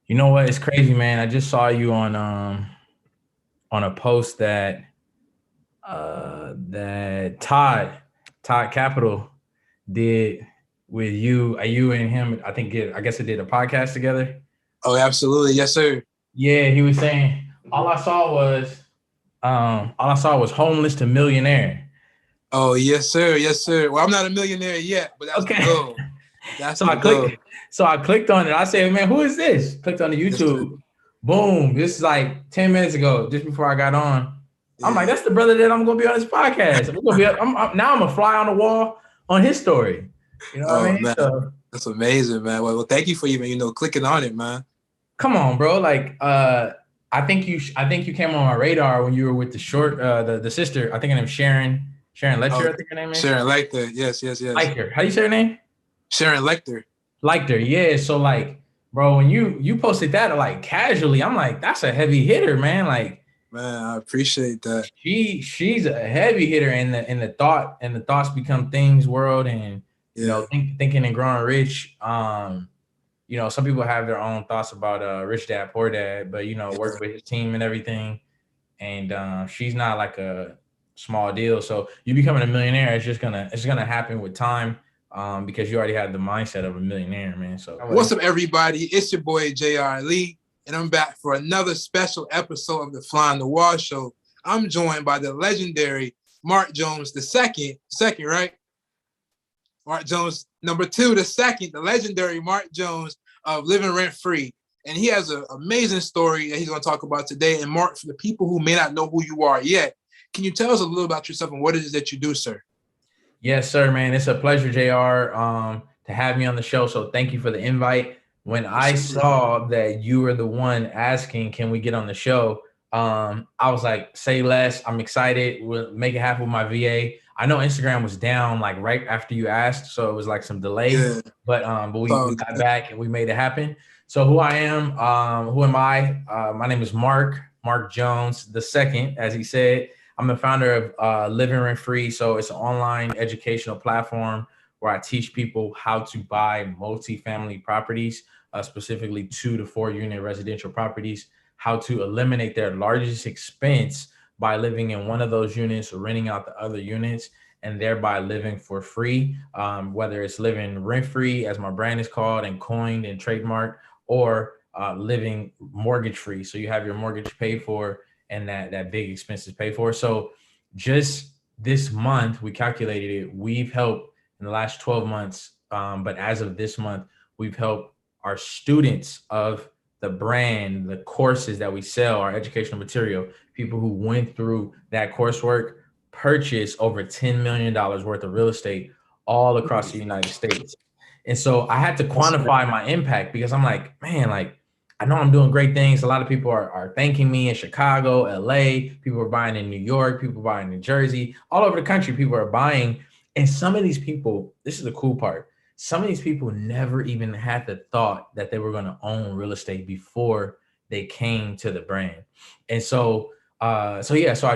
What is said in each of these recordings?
You know what? It's crazy, man. I just saw you on a post that Todd Capital did with you and him. I guess it did a podcast together. Oh, absolutely. Yes, sir. Yeah, he was saying all I saw was homeless to millionaire. Oh, yes, sir. Yes, sir. Well, I'm not a millionaire yet, but that's the Okay. goal. That's So the I goal. clicked so I clicked on it. I said, man, who is this? Clicked on the Yes, sir. YouTube. Boom. This is like 10 minutes ago, just before I got on. I'm like, Yeah. that's the brother that I'm gonna be on this podcast. Now I'm a fly on the wall on his story. You know what I Oh mean? man, So that's amazing, man. Well, thank you for even clicking on it, man. come on, bro. Like I think you came on my radar when you were with the short the sister. I think her name's Sharon Oh, Lecter, I think her name is. Sharon Lecter. Yes, yes, yes. Lecter. How do you say her name? Sharon Lecter. Liked her, yeah. So like, bro, when you posted that like casually, I'm like, that's a heavy hitter, man. Like Man, I appreciate that. she's a heavy hitter in the thoughts become things world, and Yeah. thinking and growing rich. Some people have their own thoughts about rich dad, poor dad, but Yeah. work with his team and everything. And she's not like a small deal. So you becoming a millionaire, it's gonna happen with time. Because you already have the mindset of a millionaire, man. So What's up, everybody? It's your boy J.R. Lee, and I'm back for another special episode of the Fly on the Wall Show. I'm joined by the legendary Mark Jones the second, right? Mark Jones number two, the second, the legendary Mark Jones of Livin Rent Free. And he has an amazing story that he's going to talk about today. And Mark, for the people who may not know who you are yet, can you tell us a little about yourself and what it is that you do, sir? yes, sir, man. It's a pleasure, JR, to have me on the show. So thank you for the invite. When I saw that you were the one asking, can we get on the show? I was like, say less. I'm excited. We'll make it happen with my VA. I know Instagram was down like right after you asked, so it was like some delay, Yeah. but we got back and we made it happen. So who am I? My name is Mark Jones the second, as he said. I'm the founder of Livin Rent Free. So it's an online educational platform where I teach people how to buy multifamily properties, specifically 2 to 4 unit residential properties, how to eliminate their largest expense by living in one of those units or renting out the other units, and thereby living for free, whether it's living rent free, as my brand is called and coined and trademarked, or living mortgage free. So you have your mortgage paid for and that big expenses paid for. So just this month, we calculated it. We've helped in the last 12 months, but as of this month, we've helped our students of the brand, the courses that we sell, our educational material, people who went through that coursework, purchase over $10 million worth of real estate all across the United States. And so I had to quantify my impact because I'm like, man, like I know I'm doing great things. A lot of people are thanking me in Chicago, LA. People are buying in New York. People are buying in Jersey. All over the country, people are buying. And some of these people, this is the cool part. Some of these people never even had the thought that they were going to own real estate before they came to the brand. And so I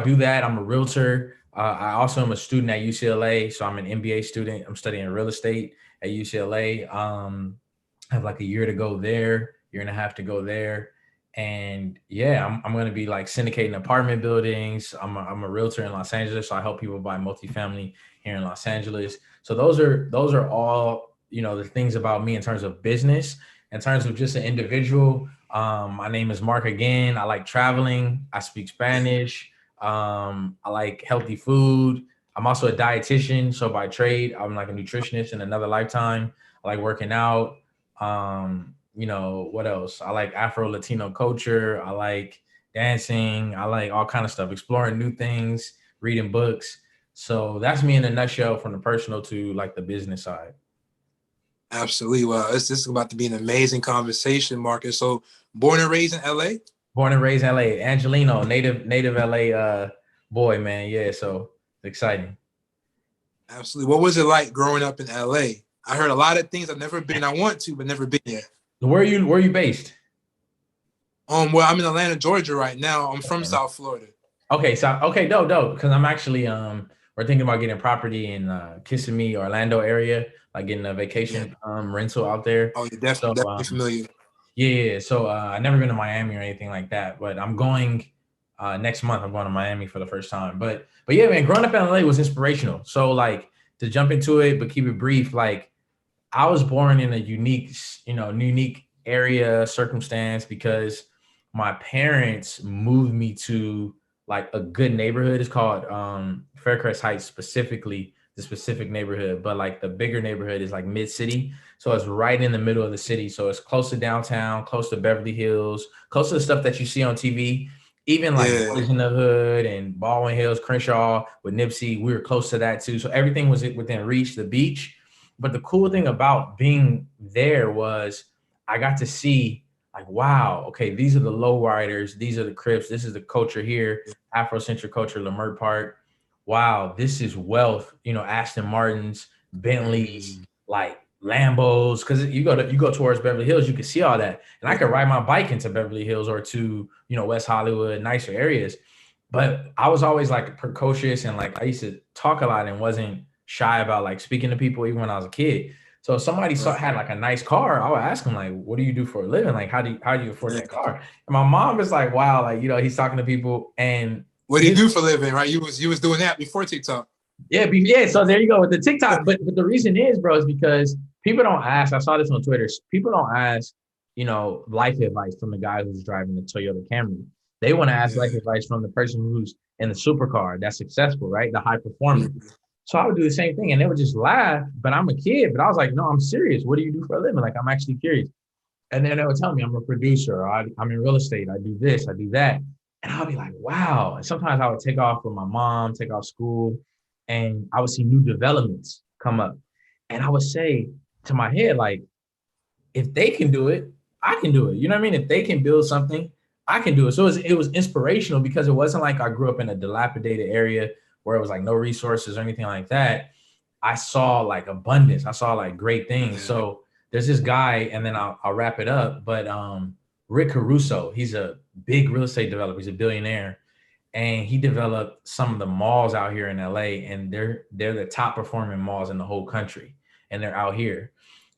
do that. I'm a realtor. I also am a student at UCLA. So I'm an MBA student. I'm studying real estate at UCLA. I have like a year to go there, year and a half to go there. And yeah, I'm going to be like syndicating apartment buildings. I'm a realtor in Los Angeles. So I help people buy multifamily here in Los Angeles. So those are all, the things about me in terms of business. In terms of just an individual, my name is Mark again. I like traveling. I speak Spanish. I like healthy food. I'm also a dietitian. So by trade, I'm like a nutritionist in another lifetime. I like working out. What else? I like Afro Latino culture. I like dancing. I like all kind of stuff, exploring new things, reading books. So that's me in a nutshell from the personal to like the business side. Absolutely. Well, this is about to be an amazing conversation, Marcus. So, born and raised in LA? Born and raised in LA, Angelino, native LA boy, man. Yeah, so it's exciting. Absolutely. What was it like growing up in LA? I heard a lot of things I've never been. I want to, but never been yet. Where are you based? Well, I'm in Atlanta, Georgia right now. I'm from South Florida. Okay, so okay, dope. Because I'm actually we're thinking about getting property in Kissimmee, Orlando area, like getting a vacation rental out there. Oh, you're So definitely familiar. Yeah. So I never been to Miami or anything like that, but I'm going next month. I'm going to Miami for the first time. But yeah, man, growing up in LA was inspirational. So like to jump into it, but keep it brief, like I was born in a unique area circumstance because my parents moved me to like a good neighborhood. It's called Faircrest Heights specifically, the specific neighborhood, but like the bigger neighborhood is like mid city. So it's right in the middle of the city. So it's close to downtown, close to Beverly Hills, close to the stuff that you see on TV. Even like Yeah. Boys in the Hood and Baldwin Hills, Crenshaw with Nipsey, we were close to that too. So everything was within reach. The beach. But the cool thing about being there was I got to see like, wow, okay, these are the lowriders, these are the Crips, this is the culture here, Afrocentric culture, Leimert Park. Wow, this is wealth, Aston Martins, Bentleys, like Lambos. Because you go towards Beverly Hills, you can see all that. And I could ride my bike into Beverly Hills or to, West Hollywood, nicer areas. But I was always like precocious and like I used to talk a lot and wasn't shy about like speaking to people even when I was a kid. So if somebody had like a nice car, I would ask them like, "What do you do for a living? Like, how do you afford that car?" And my mom is like, "Wow, like he's talking to people." And What do you do for a living, right? You was doing that before TikTok. yeah. So there you go with the TikTok. But the reason is, bro, is because people don't ask. I saw this on Twitter. People don't ask, life advice from the guy who's driving the Toyota Camry. They want to ask life advice from the person who's in the supercar that's successful, right? The high performer. So I would do the same thing and they would just laugh, but I'm a kid, but I was like, no, I'm serious. What do you do for a living? Like, I'm actually curious. And then they would tell me I'm a producer, or I'm in real estate. I do this, I do that. And I'll be like, wow. And sometimes I would take off with my mom, take off school, and I would see new developments come up. And I would say to my head, like, if they can do it, I can do it. You know what I mean? If they can build something, I can do it. So it was inspirational because it wasn't like I grew up in a dilapidated area where it was like no resources or anything like that. I saw like abundance. I saw like great things. So there's this guy, and then I'll wrap it up. But Rick Caruso, he's a big real estate developer. He's a billionaire, and he developed some of the malls out here in LA, and they're the top performing malls in the whole country, and they're out here.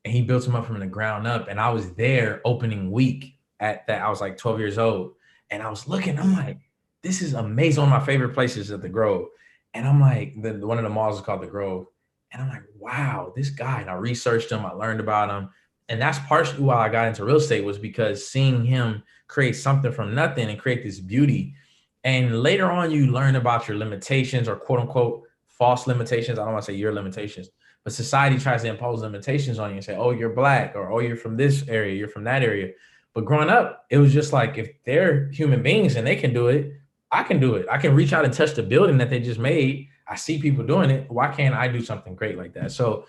And he built them up from the ground up. And I was there opening week at that. I was like 12 years old, and I was looking. I'm like, this is amazing. One of my favorite places at the Grove, and I'm like, one of the malls is called the Grove. And I'm like, wow, this guy. And I researched him. I learned about him. And that's partially why I got into real estate, was because seeing him create something from nothing and create this beauty. And later on, you learn about your limitations, or quote unquote false limitations. I don't want to say your limitations, but society tries to impose limitations on you and say, oh, you're Black, or oh, you're from this area, you're from that area. But growing up, it was just like, if they're human beings and they can do it, I can do it. I can reach out and touch the building that they just made. I see people doing it. Why can't I do something great like that? So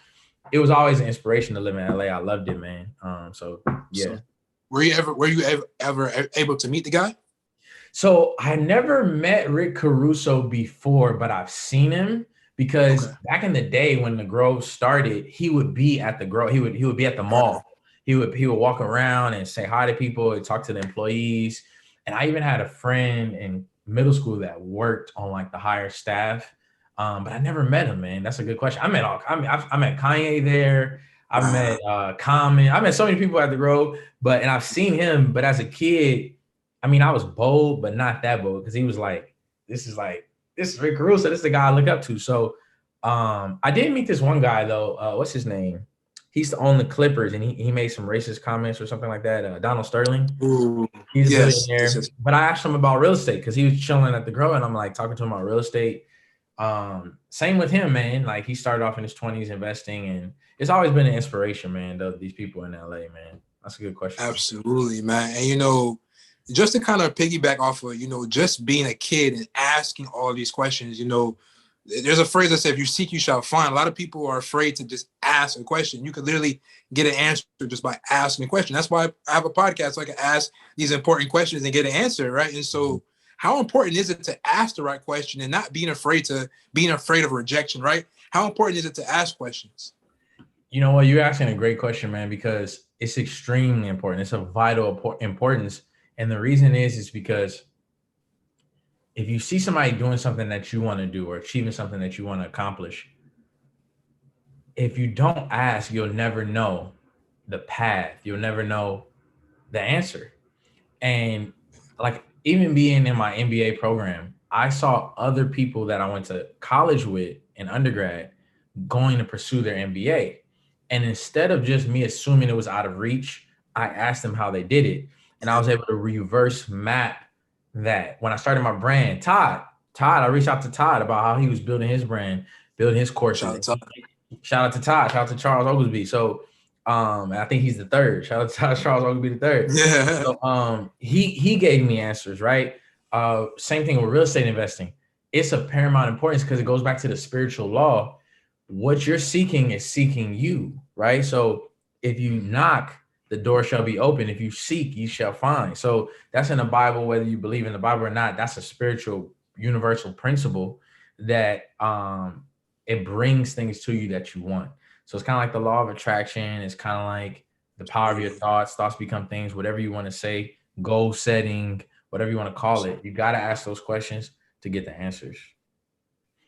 it was always an inspiration to live in LA. I loved it, man. So yeah. So, were you ever able to meet the guy? So I never met Rick Caruso before, but I've seen him because back in the day when the Grove started, he would be at the Grove. He would be at the mall. He would walk around and say hi to people and talk to the employees. And I even had a friend in middle school that worked on like the higher staff. But I never met him, man. That's a good question. I met Kanye there. I've met Common. I met so many people at the Grove, and I've seen him. But as a kid, I mean, I was bold, but not that bold, because he was like, this is Rick Caruso. This is the guy I look up to. So I did meet this one guy though. What's his name? He used to own the Clippers, and he made some racist comments or something like that. Donald Sterling. Ooh, he's a billionaire. Yes. But I asked him about real estate because he was chilling at the Grove, and I'm like talking to him about real estate. Same with him, man. Like, he started off in his 20s investing, and it's always been an inspiration, man. These people in LA, man. That's a good question. Absolutely, man. And just to kind of piggyback off of, just being a kid and asking all these questions, there's a phrase that says, if you seek, you shall find. A lot of people are afraid to just ask a question. You could literally get an answer just by asking a question. That's why I have a podcast, so I can ask these important questions and get an answer, right? And so how important is it to ask the right question and not being afraid of rejection, right? How important is it to ask questions? You know what? You're asking a great question, man, because it's extremely important. It's a vital importance. And the reason is because if you see somebody doing something that you want to do or achieving something that you want to accomplish, if you don't ask, you'll never know the path. You'll never know the answer. And like even being in my MBA program, I saw other people that I went to college with in undergrad going to pursue their MBA. And instead of just me assuming it was out of reach, I asked them how they did it. And I was able to reverse map that. When I started my brand, I reached out to Todd about how he was building his brand, building his courses. Shout out to Todd, shout out to Charles Oglesby. So I think he's the third. Shout out to Todd, Charles Oglesby the third. Yeah. So he gave me answers, right? Same thing with real estate investing. It's of paramount importance because it goes back to the spiritual law. What you're seeking is seeking you, right? So if you knock, the door shall be open. If you seek, you shall find. So that's in the Bible, whether you believe in the Bible or not. That's a spiritual universal principle that it brings things to you that you want. So it's kind of like the law of attraction. It's kind of like the power of your thoughts. Thoughts become things, whatever you want to say, goal setting, whatever you want to call it. You got to ask those questions to get the answers.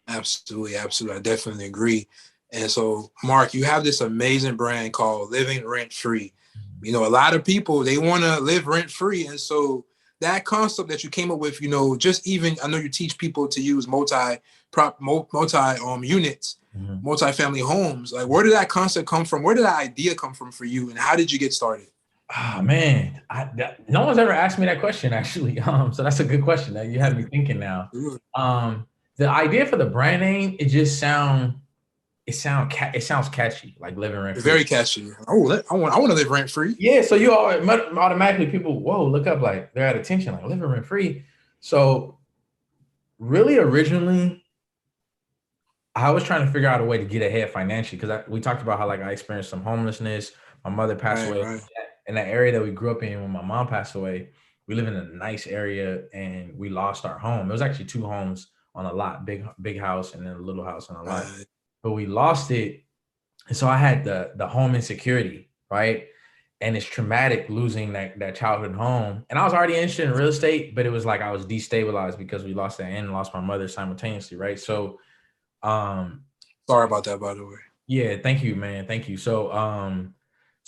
Absolutely. I definitely agree. And so, Mark, you have this amazing brand called Livin Rent Free. You know, a lot of people, they want to live rent free. And so that concept that you came up with, you know, just even, I know you teach people to use multi units, multi-family homes. Like, where did that concept come from? Where did that idea come from for you? And how did you get started? Oh man, no one's ever asked me that question actually. So that's a good question that you have me thinking now. The idea for the brand name, it sounds catchy, like living rent free. Very catchy. Oh, I want to live rent free. Yeah, so you automatically people look up, like they're at attention, like living rent free. So really, originally, I was trying to figure out a way to get ahead financially because we talked about how like I experienced some homelessness. My mother passed away. Right. In that area that we grew up in when my mom passed away. We live in a nice area and we lost our home. It was actually 2 homes on a lot, big house and then a little house on a lot. Right. But we lost it. And so I had the home insecurity, right? And it's traumatic losing that childhood home. And I was already interested in real estate, but it was like I was destabilized because we lost that and lost my mother simultaneously, right? So sorry about that, by the way. Yeah, thank you, man. Thank you.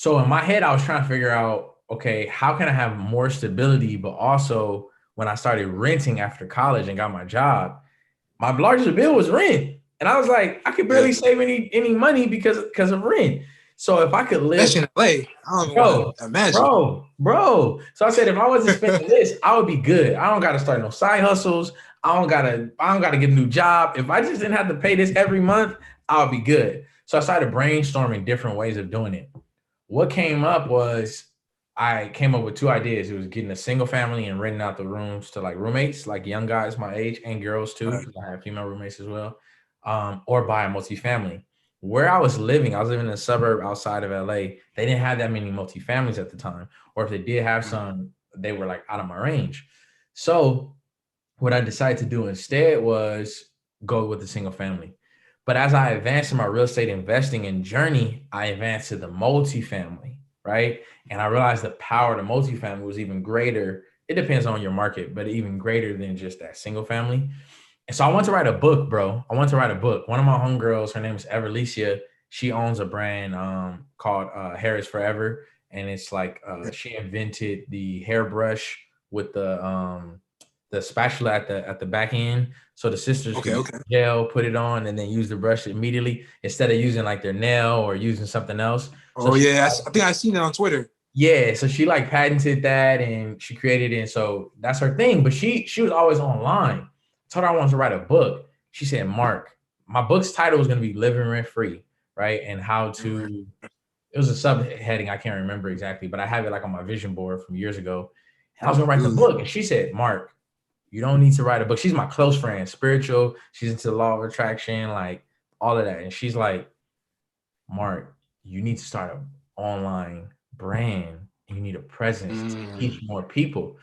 So in my head, I was trying to figure out, okay, how can I have more stability? But also when I started renting after college and got my job, my largest bill was rent. And I was like, I could barely save any money because of rent. So if I could live, especially in LA, I don't want to imagine. Bro. So I said, if I wasn't spending this, I would be good. I don't got to start no side hustles. I don't gotta get a new job. If I just didn't have to pay this every month, I would be good. So I started brainstorming different ways of doing it. What came up was I came up with 2 ideas. It was getting a single family and renting out the rooms to like roommates, like young guys my age and girls too, because I have female roommates as well, or buy a multifamily. Where I was living in a suburb outside of LA. They didn't have that many multifamilies at the time, or if they did have some, they were like out of my range. So what I decided to do instead was go with the single family. But as I advanced in my real estate investing and journey, I advanced to the multifamily, right? And I realized the power of the multifamily was even greater. It depends on your market, but even greater than just that single family. And so I want to write a book, bro. One of my homegirls, her name is Everlicia. She owns a brand called Hair is Forever. And it's like she invented the hairbrush with the spatula at the back end. So the sisters can gel, put it on, and then use the brush immediately instead of using like their nail or using something else. So I think I've seen it on Twitter. Yeah, so she like patented that and she created it. And so that's her thing. But she was always online. I told her I wanted to write a book. She said, Mark, my book's title was going to be Living Rent Free, right? And how to, it was a subheading, I can't remember exactly, but I have it like on my vision board from years ago. And I was going to write the book. And she said, Mark, you don't need to write a book. She's my close friend, spiritual. She's into the law of attraction, like all of that. And she's like, Mark, you need to start an online brand and you need a presence to teach more people.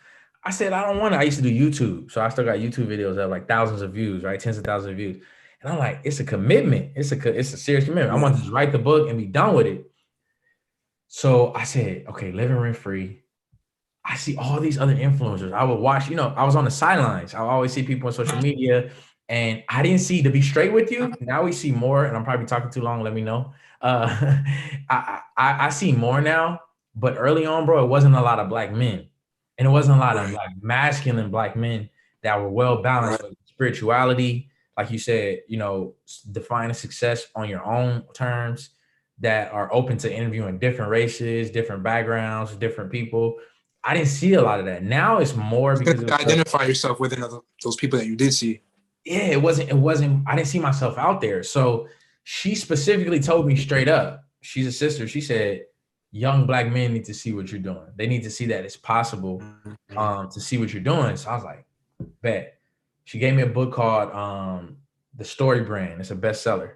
I said, I don't want to. I used to do YouTube. So I still got YouTube videos that have like thousands of views, right? Tens of thousands of views. And I'm like, it's a commitment. It's a serious commitment. I want to just write the book and be done with it. So I said, okay, living rent free. I see all these other influencers. I would watch, I was on the sidelines. I always see people on social media and I didn't see, to be straight with you. Now we see more, and I'm probably talking too long. Let me know. I see more now But early on, bro, it wasn't a lot of black men. And it wasn't a lot of Right. like masculine black men that were well balanced Right. with spirituality. Like you said, defining success on your own terms, that are open to interviewing different races, different backgrounds, different people. I didn't see a lot of that. Now it's more You because can of identify yourself within those people that you did see. yeah, it wasn't, I didn't see myself out there. So she specifically told me straight up, she's a sister. She said, young black men need to see what you're doing. They need to see that it's possible Mhm. to see what you're doing. So I was like, bet. She gave me a book called The Story Brand. It's a bestseller.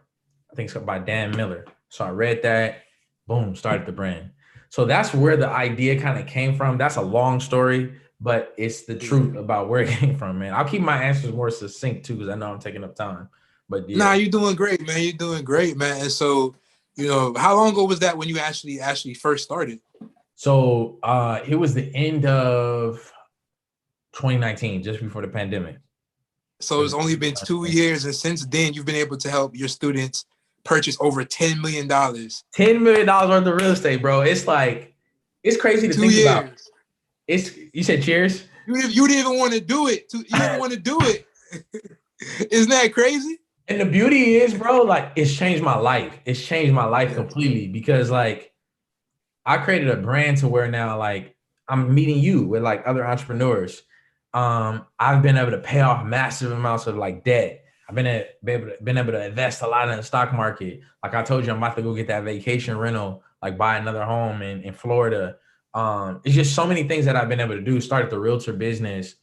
I think it's by Dan Miller. So I read that, boom, started the brand. So that's where the idea kind of came from. That's a long story, but it's the truth about where it came from, man. I'll keep my answers more succinct too, because I know I'm taking up time. But Nah, yeah. you're doing great, man. You're doing great, man. And so, how long ago was that when you actually first started? So it was the end of 2019, just before the pandemic. So it's only been 2 years, and since then you've been able to help your students purchase over $10 million. $10 million worth of real estate, bro. It's like, it's crazy to Two think about. years. You said cheers? You didn't even want to do it. You didn't want to do it. Isn't that crazy? And the beauty is, bro, like it's changed my life. It's changed my life completely because like I created a brand to where now like I'm meeting you with like other entrepreneurs. I've been able to pay off massive amounts of like debt. I've been able to invest a lot in the stock market. Like I told you, I'm about to go get that vacation rental, like buy another home in Florida. It's just so many things that I've been able to do. Started the realtor business.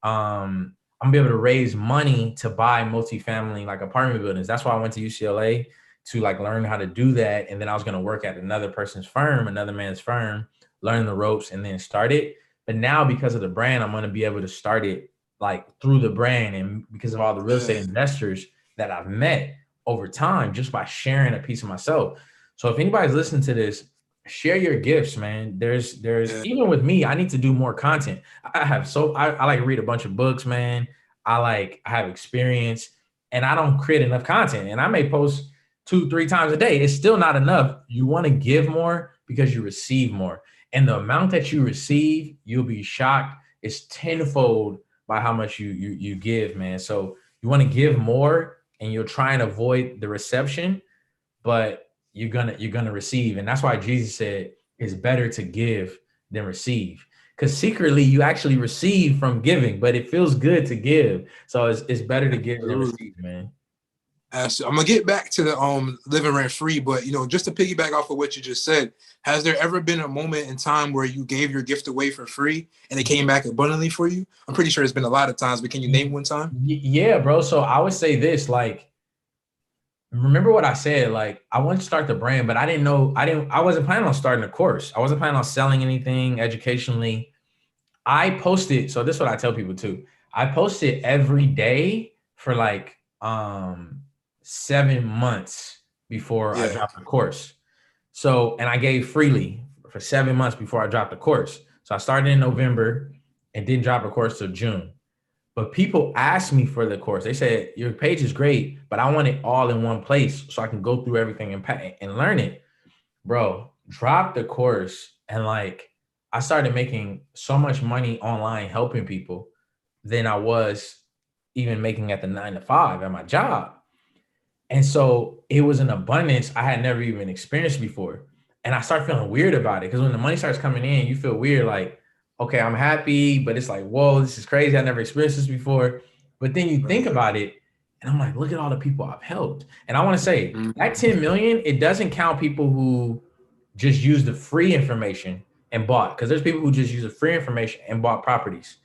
I'm gonna be able to raise money to buy multifamily like apartment buildings. That's why I went to UCLA to like learn how to do that. And then I was gonna work at another person's firm, another man's firm, learn the ropes and then start it. But now because of the brand, I'm gonna be able to start it like through the brand and because of all the real estate investors that I've met over time just by sharing a piece of myself. So if anybody's listening to this, share your gifts, man. There's even with me, I need to do more content. I like read a bunch of books, man. I have experience and I don't create enough content. And I may post 2-3 times a day. It's still not enough. You want to give more because you receive more. And the amount that you receive, you'll be shocked. It's tenfold by how much you give, man. So you want to give more and you'll try and avoid the reception, but you're gonna receive. And that's why Jesus said it's better to give than receive. Because secretly you actually receive from giving, but it feels good to give. So it's better to give than receive, man. So I'm gonna get back to the living rent free, but just to piggyback off of what you just said, has there ever been a moment in time where you gave your gift away for free and it came back abundantly for you? I'm pretty sure it's been a lot of times, but can you name one time? Yeah, bro. So I would say this, like, remember what I said, like I wanted to start the brand, but I wasn't planning on starting a course. I wasn't planning on selling anything educationally. I posted, so this is what I tell people too. I posted every day for like 7 months before I dropped the course. So, and I gave freely for 7 months before I dropped the course. So I started in November and didn't drop a course till June. But people asked me for the course. They said, your page is great, but I want it all in one place so I can go through everything and learn it. Bro, drop the course. And like, I started making so much money online helping people than I was even making at the 9 to 5 at my job. And so it was an abundance I had never even experienced before. And I started feeling weird about it because when the money starts coming in, you feel weird, like, okay, I'm happy, but it's like, whoa, this is crazy. I never experienced this before. But then you think about it, and I'm like, look at all the people I've helped. And I want to say that 10 million, it doesn't count people who just use the free information and bought, because there's people who just use the free information and bought properties.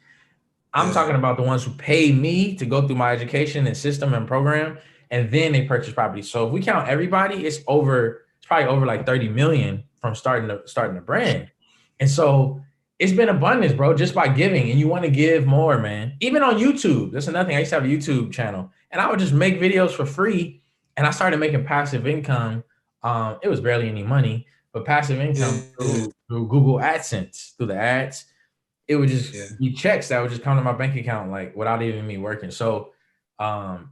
I'm talking about the ones who pay me to go through my education and system and program, and then they purchase property. So if we count everybody, it's probably over like 30 million from starting the brand. And so it's been abundance, bro, just by giving. And you want to give more, man. Even on YouTube. That's another thing. I used to have a YouTube channel and I would just make videos for free. And I started making passive income. It was barely any money, but passive income through Google AdSense, through the ads. It would just be checks that would just come to my bank account, like without even me working. So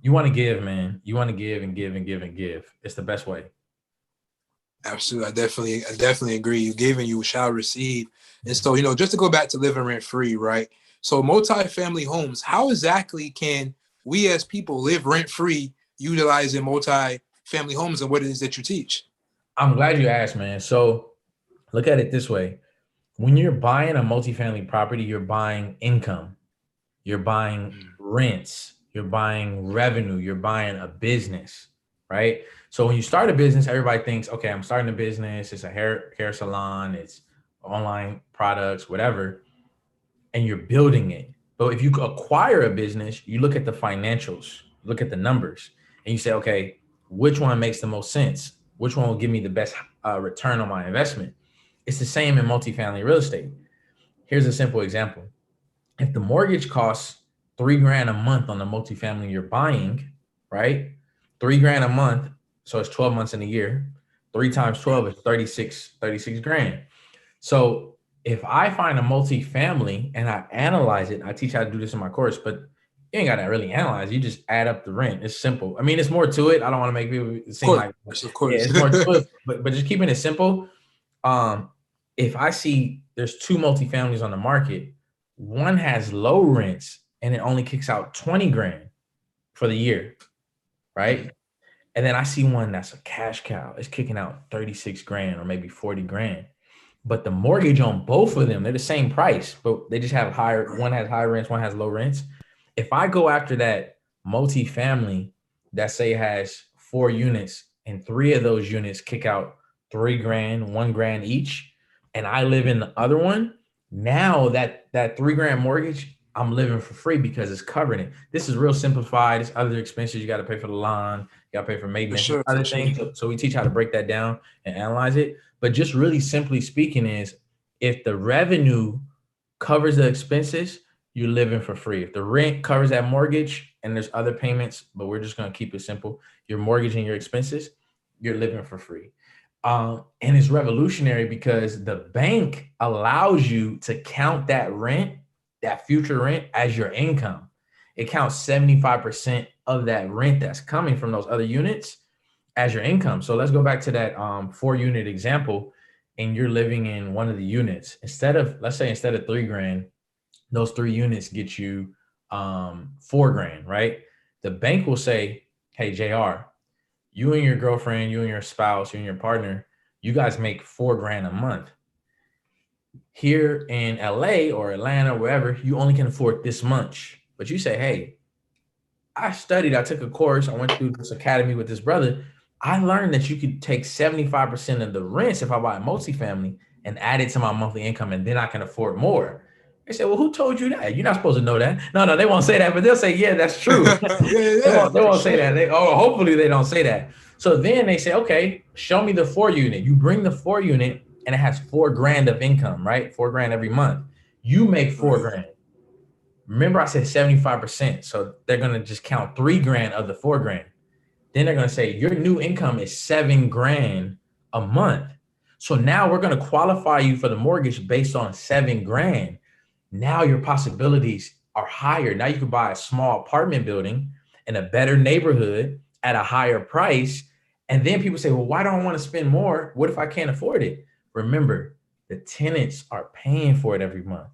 you want to give, man. You want to give and give and give and give. It's the best way. Absolutely. I definitely agree. You give and you shall receive. And so, just to go back to living rent free, right? So multi-family homes, how exactly can we as people live rent free utilizing multi-family homes and what it is that you teach? I'm glad you asked, man. So look at it this way. When you're buying a multifamily property, you're buying income, you're buying rents, you're buying revenue, you're buying a business, right? So when you start a business, everybody thinks, okay, I'm starting a business, it's a hair salon, it's online products, whatever, and you're building it. But if you acquire a business, you look at the financials, look at the numbers, and you say, okay, which one makes the most sense? Which one will give me the best return on my investment? It's the same in multifamily real estate. Here's a simple example. If the mortgage costs $3,000 a month on the multifamily you're buying, right? $3,000 a month. So it's 12 months in a year. 3 times 12 is 36 grand. So if I find a multifamily and I analyze it, I teach how to do this in my course, but you ain't got to really analyze. You just add up the rent. It's simple. I mean, it's more to it. I don't want to make people seem like, Of yeah, course. it's more to it, but just keeping it simple. Um, if I see there's two multifamilies on the market, one has low rents and it only kicks out 20 grand for the year, right? And then I see one that's a cash cow. It's kicking out 36 grand or maybe 40 grand. But the mortgage on both of them, they're the same price, but they just have higher, one has high rents, one has low rents. If I go after that multifamily that say has 4 units and 3 of those units kick out 3 grand, 1 grand each, and I live in the other one, now that 3 grand mortgage, I'm living for free because it's covering it. This is real simplified. It's other expenses. You got to pay for the lawn, you got to pay for For maintenance, sure. other things. So we teach how to break that down and analyze it. But just really simply speaking is if the revenue covers the expenses, you're living for free. If the rent covers that mortgage and there's other payments, but we're just going to keep it simple, your mortgage and your expenses, you're living for free. And it's revolutionary because the bank allows you to count that rent, that future rent, as your income. It counts 75% of that rent that's coming from those other units as your income. So let's go back to that 4 unit example, and you're living in one of the units. Let's say instead of 3 grand, those 3 units get you 4 grand, right? The bank will say, hey, JR, you and your girlfriend, you and your spouse, you and your partner, you guys make 4 grand a month. Here in LA or Atlanta, wherever, you only can afford this much. But you say, hey, I took a course, I went through this academy with this brother. I learned that you could take 75% of the rents if I buy a multifamily and add it to my monthly income, and then I can afford more. They say, well, who told you that? You're not supposed to know that. No, they won't say that, but they'll say, yeah, that's true. Yeah, They for won't say sure. that. Hopefully they don't say that. So then they say, okay, show me the 4 unit. You bring the 4 unit and it has 4 grand of income, right? 4 grand every month. You make 4 grand. Remember, I said 75%. So they're going to just count 3 grand of the 4 grand. Then they're going to say your new income is 7 grand a month. So now we're going to qualify you for the mortgage based on 7 grand. Now your possibilities are higher. Now you can buy a small apartment building in a better neighborhood at a higher price. And then people say, well, why don't I want to spend more? What if I can't afford it? Remember, the tenants are paying for it every month.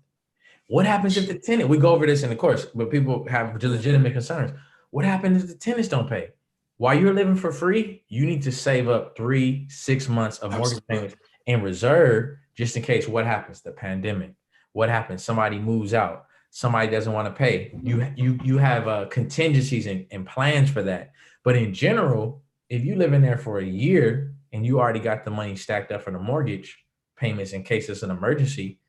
What happens if the tenant, we go over this in the course, but people have legitimate concerns. What happens if the tenants don't pay? While you're living for free, you need to save up 3-6 months of mortgage Absolutely. payments in reserve just in case. What happens? The pandemic. What happens? Somebody moves out. Somebody doesn't want to pay. You have contingencies and plans for that. But in general, if you live in there for a year and you already got the money stacked up for the mortgage payments in case it's an emergency,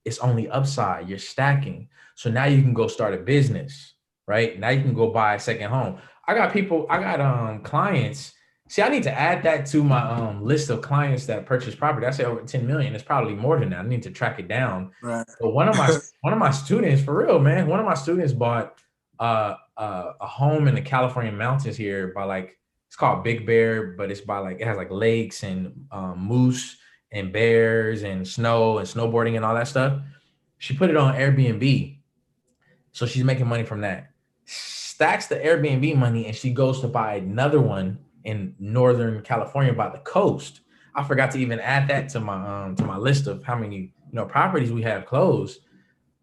it's only upside. You're stacking. So now you can go start a business, right? Now you can go buy a second home. I got clients. See, I need to add that to my list of clients that purchase property. I say over 10 million. It's probably more than that. I need to track it down. Right. But one of my students, for real, man, one of my students bought a home in the California mountains here by it's called Big Bear, but it's by it has lakes and moose and bears and snow and snowboarding and all that stuff. She put it on Airbnb. So she's making money from that. Stacks the Airbnb money and she goes to buy another one in Northern California by the coast. I forgot to even add that to my list of how many properties we have closed.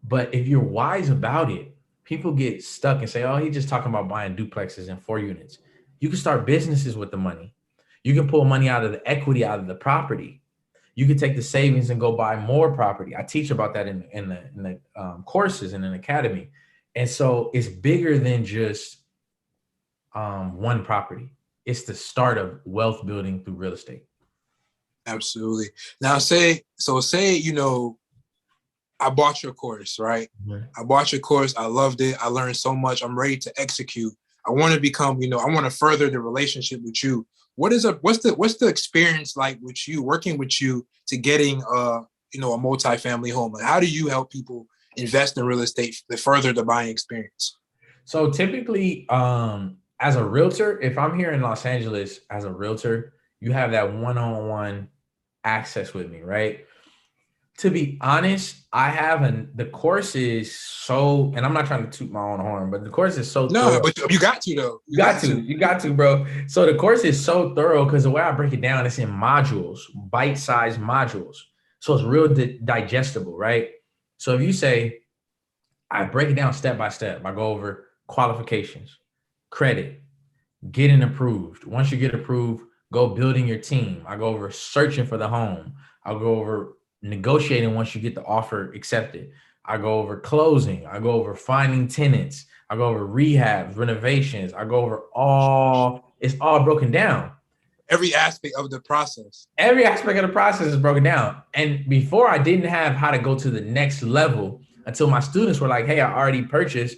But if you're wise about it, people get stuck and say, "Oh, he's just talking about buying duplexes and 4 units." You can start businesses with the money. You can pull money out of the equity out of the property. You can take the savings and go buy more property. I teach about that in the courses in an academy, and so it's bigger than just one property. It's the start of wealth building through real estate. Absolutely. Now say, I bought your course, right? Mhm. I bought your course. I loved it. I learned so much. I'm ready to execute. I want to become, I want to further the relationship with you. What's the experience like with you, working with you to getting a multifamily home? Like, how do you help people invest in real estate to further the buying experience? So typically, as a realtor, if I'm here in Los Angeles as a realtor, you have that one-on-one access with me, right? To be honest, the course is so, and I'm not trying to toot my own horn, but the course is so No, thorough. but you got to though. You got to, bro. So the course is so thorough because the way I break it down, it's in modules, bite-sized modules. So it's real digestible, right? So if you say, I break it down step by step. I go over qualifications, credit, getting approved. Once you get approved, go building your team. I go over searching for the home. I'll go over negotiating once you get the offer accepted. I go over closing. I go over finding tenants. I go over rehabs, renovations. I go over it's all broken down. Every aspect of the process. Every aspect of the process is broken down. And before I didn't have how to go to the next level until my students were like, hey, I already purchased.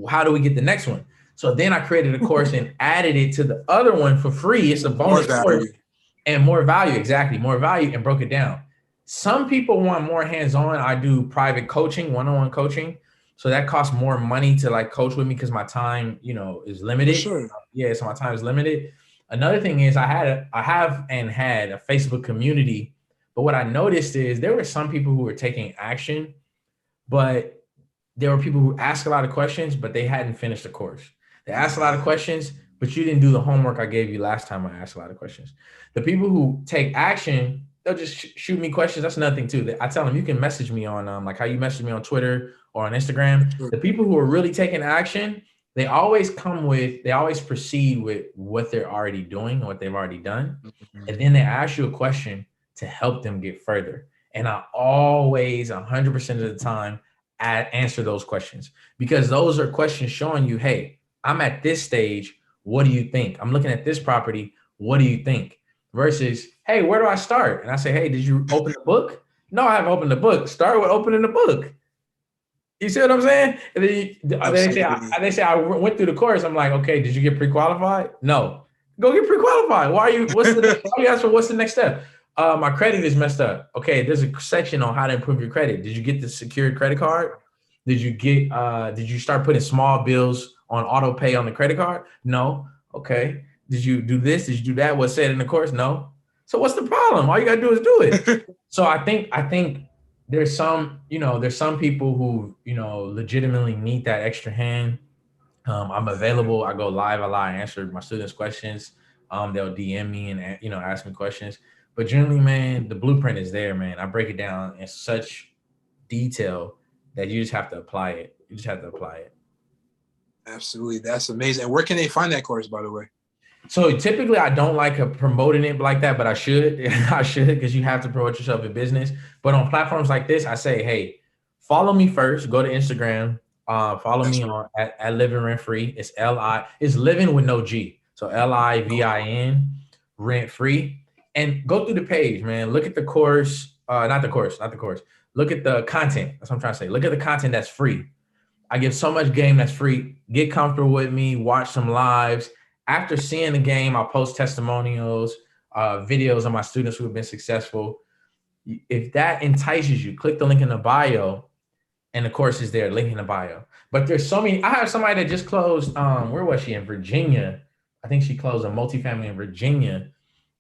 How do we get the next one? So then I created a course and added it to the other one for free. It's a bonus course and more value. Exactly. More value, and broke it down. Some people want more hands-on. I do private coaching, one-on-one coaching. So that costs more money to like coach with me because my time, is limited. For sure. Yeah. So my time is limited. Another thing is I have had a Facebook community, but what I noticed is there were some people who were taking action, but there were people who asked a lot of questions, but they hadn't finished the course. They asked a lot of questions, but you didn't do the homework I gave you last time I asked a lot of questions. The people who take action, they'll just shoot me questions. That's another thing too. I tell them you can message me on like how you message me on Twitter or on Instagram. The people who are really taking action, they always proceed with what they're already doing and what they've already done. And then they ask you a question to help them get further. And I always 100% of the time answer those questions because those are questions showing you, hey, I'm at this stage. What do you think? I'm looking at this property. What do you think? Versus, hey, where do I start? And I say, hey, did you open the book? No, I haven't opened the book. Start with opening the book. You see what I'm saying? And then they say I went through the course. I'm like, okay, did you get pre-qualified? No. Go get pre-qualified. Why are you asking what's the next step? My credit is messed up. Okay, there's a section on how to improve your credit. Did you get the secured credit card? Did you start putting small bills on auto pay on the credit card? No. Okay. Did you do this? Did you do that? What's said in the course? No. So what's the problem? All you gotta do is do it. So I think there's some people who, legitimately need that extra hand. I'm available. I go live a lot. I answer my students' questions. They'll DM me and, ask me questions. But generally, man, the blueprint is there, man. I break it down in such detail that you just have to apply it. Absolutely. That's amazing. And where can they find that course, by the way? So typically I don't like promoting it like that, but I should because you have to promote yourself in business. But on platforms like this, I say, hey, follow me first. Go to Instagram. Follow me on at Livin Rent Free. It's it's Livin with no G. So LIVIN Rent Free. And go through the page, man. Look at the course. Not the course. Look at the content. That's what I'm trying to say. Look at the content that's free. I give so much game that's free. Get comfortable with me. Watch some lives. After seeing the game, I'll post testimonials, videos of my students who have been successful. If that entices you, click the link in the bio, and the course is there, link in the bio. But there's so many. I have somebody that just closed, where was she? In Virginia. I think she closed a multifamily in Virginia.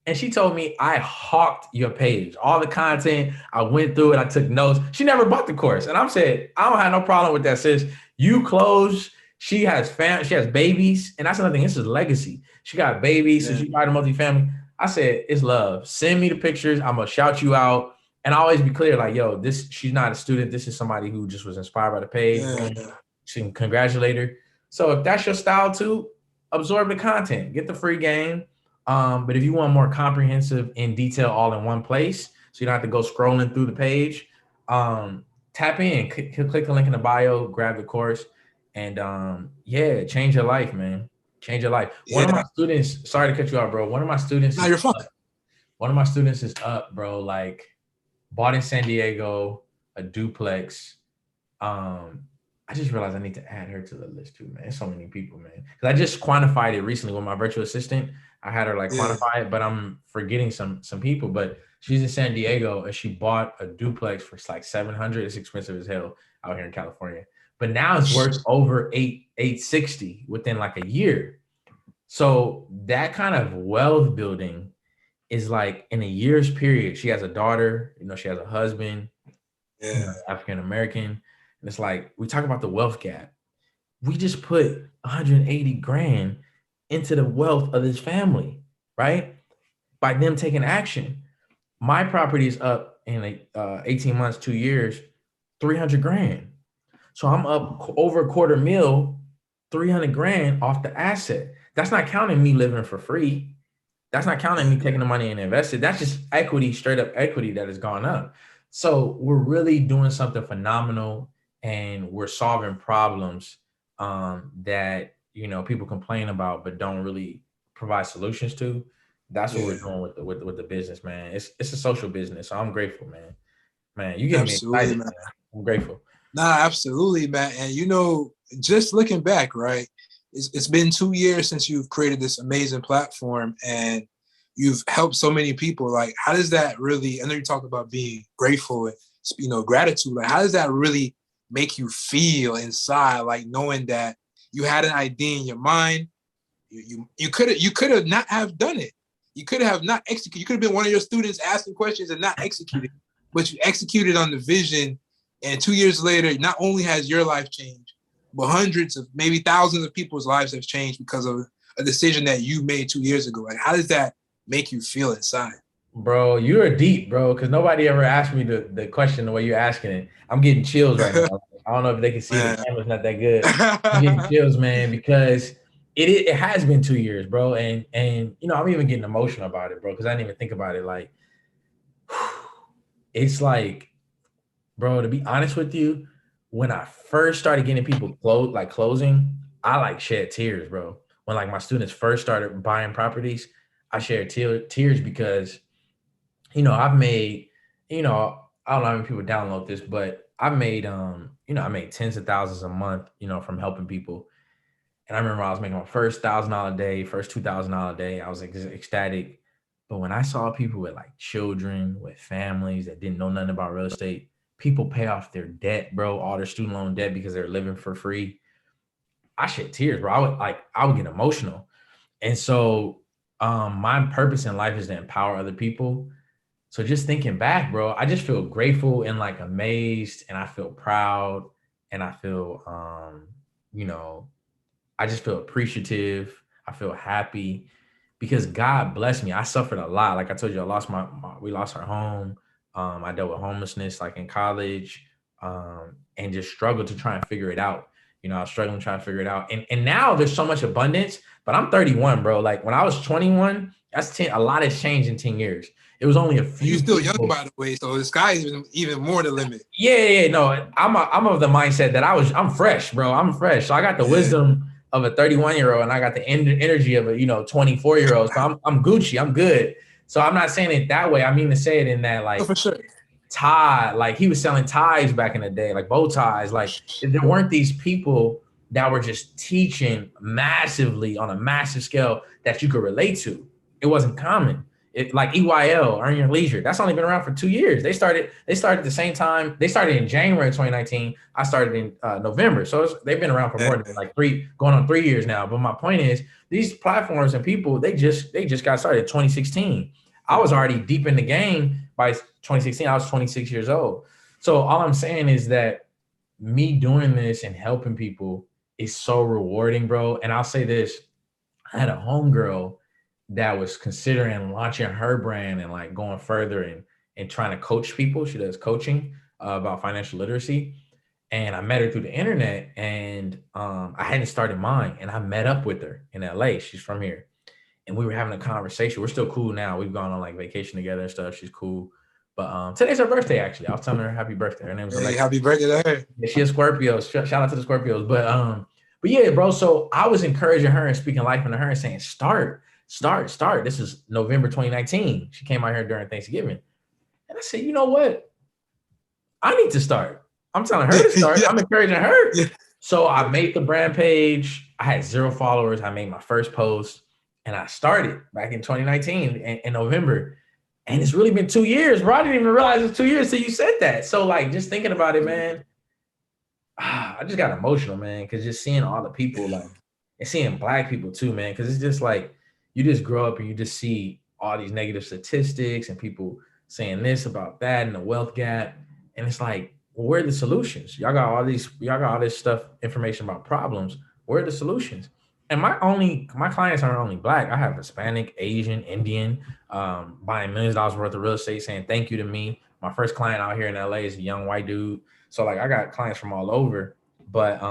And she told me, I hawked your page. All the content, I went through it, I took notes. She never bought the course. And I'm saying, I don't have no problem with that, sis. You closed. She has babies, and that's another thing. This is legacy. She got babies, so she bought a multifamily. I said, it's love. Send me the pictures. I'm gonna shout you out. And I always be clear, like, yo, she's not a student. This is somebody who just was inspired by the page. Yeah. Boom. She can congratulate her. So if that's your style too, absorb the content, get the free game. But if you want more comprehensive in detail all in one place, so you don't have to go scrolling through the page, tap in, click the link in the bio, grab the course, and yeah, change your life, man. Change your life. One of Yeah. my students, sorry to cut you off, bro. One of my students Now you're fine. one of my students is up, bro. Like, bought in San Diego, a duplex. I just realized I need to add her to the list too, man. There's so many people, man. Because I just quantified it recently with my virtual assistant. I had her like quantify it, but I'm forgetting some people. But she's in San Diego and she bought a duplex for like 700. It's expensive as hell out here in California. But now it's worth over 860 within like a year. So that kind of wealth building is like in a year's period. She has a daughter, she has a husband, African American. And it's like, we talk about the wealth gap. We just put 180 grand into the wealth of this family, right? By them taking action. My property is up in 18 months, 2 years, 300 grand. So I'm up over $250,000, 300 grand off the asset. That's not counting me living for free. That's not counting me taking the money and invested. That's just equity, straight up equity that has gone up. So we're really doing something phenomenal, and we're solving problems that people complain about but don't really provide solutions to. That's what we're doing with the business, man. It's a social business, so I'm grateful, man. Man, you get me excited, man. I'm grateful. Nah, absolutely, man. And just looking back, right? It's been 2 years since you've created this amazing platform and you've helped so many people. Like, how does that really, I know you talk about being grateful and, gratitude. Like, how does that really make you feel inside? Like, knowing that you had an idea in your mind, you could have not have done it. You could have not executed. You could have been one of your students asking questions and not executing, but you executed on the vision. And 2 years later, not only has your life changed, but hundreds of, maybe thousands of people's lives have changed because of a decision that you made 2 years ago. Like, how does that make you feel inside? Bro, you're deep, bro, because nobody ever asked me the question the way you're asking it. I'm getting chills right now. I don't know if they can see the camera's not that good. I'm getting chills, man, because it has been 2 years, bro. And I'm even getting emotional about it, bro, because I didn't even think about it. Like, it's like, bro, to be honest with you, when I first started getting people closing, I like shed tears, bro. When like my students first started buying properties, I shared tears because, I've made, I don't know how many people download this, but I've made, I made tens of thousands a month, from helping people. And I remember I was making my first $1,000 a day, first $2,000 a day. I was ecstatic. But when I saw people with like children, with families that didn't know nothing about real estate, people pay off their debt, bro, all their student loan debt because they're living for free, I shed tears, bro. I would get emotional. And so my purpose in life is to empower other people. So just thinking back, bro, I just feel grateful and like amazed, and I feel proud, and I feel I just feel appreciative. I feel happy because God blessed me. I suffered a lot. Like I told you, we lost our home. I dealt with homelessness like in college, and just struggled to try and figure it out. I was struggling to try to figure it out. And now there's so much abundance, but I'm 31, bro. Like when I was 21, that's 10. A lot has changed in 10 years. It was only a few. You're still young, by the way, so the sky is even more the limit. Yeah. No, I'm of the mindset that I'm fresh, bro. I'm fresh. So I got the wisdom of a 31-year-old, and I got the energy of a 24-year-old. So I'm Gucci. I'm good. So I'm not saying it that way. I mean to say it in that, like, for sure. Tie, like he was selling ties back in the day, like bow ties. Like there weren't these people that were just teaching massively on a massive scale that you could relate to. It wasn't common. It like EYL, Earn Your Leisure. That's only been around for 2 years. They started at the same time. They started in January 2019. I started in November. So they've been around for more than like going on 3 years now. But my point is, these platforms and people, they just got started in 2016. I was already deep in the game by 2016. I was 26 years old. So all I'm saying is that me doing this and helping people is so rewarding, bro. And I'll say this: I had a homegirl that was considering launching her brand and like going further and trying to coach people. She does coaching about financial literacy. And I met her through the internet, and I hadn't started mine, and I met up with her in LA. She's from here, and we were having a conversation. We're still cool now. We've gone on like vacation together and stuff. She's cool. But today's her birthday, actually. I was telling her happy birthday. Her name's Alexa. Happy birthday to her. Yeah, she is Scorpio. Shout out to the Scorpios. But yeah, bro. So I was encouraging her and speaking life into her and saying, start. This is November 2019. She came out here during Thanksgiving. And I said, you know what? I need to start. I'm telling her to start. I'm encouraging her. Yeah. So I made the brand page. I had 0 followers. I made my first post, and I started back in 2019 in November. And it's really been 2 years, bro. I didn't even realize it's 2 years till you said that. So like, just thinking about it, man, I just got emotional, man, because just seeing all the people, like, and seeing Black people too, man, because it's just like, you just grow up and you just see all these negative statistics and people saying this about that and the wealth gap. And it's like, well, where are the solutions? Y'all got all this stuff, information about problems. Where are the solutions? And my clients aren't only Black. I have Hispanic, Asian, Indian, buying millions of dollars worth of real estate, saying thank you to me. My first client out here in LA is a young white dude. So like, I got clients from all over, but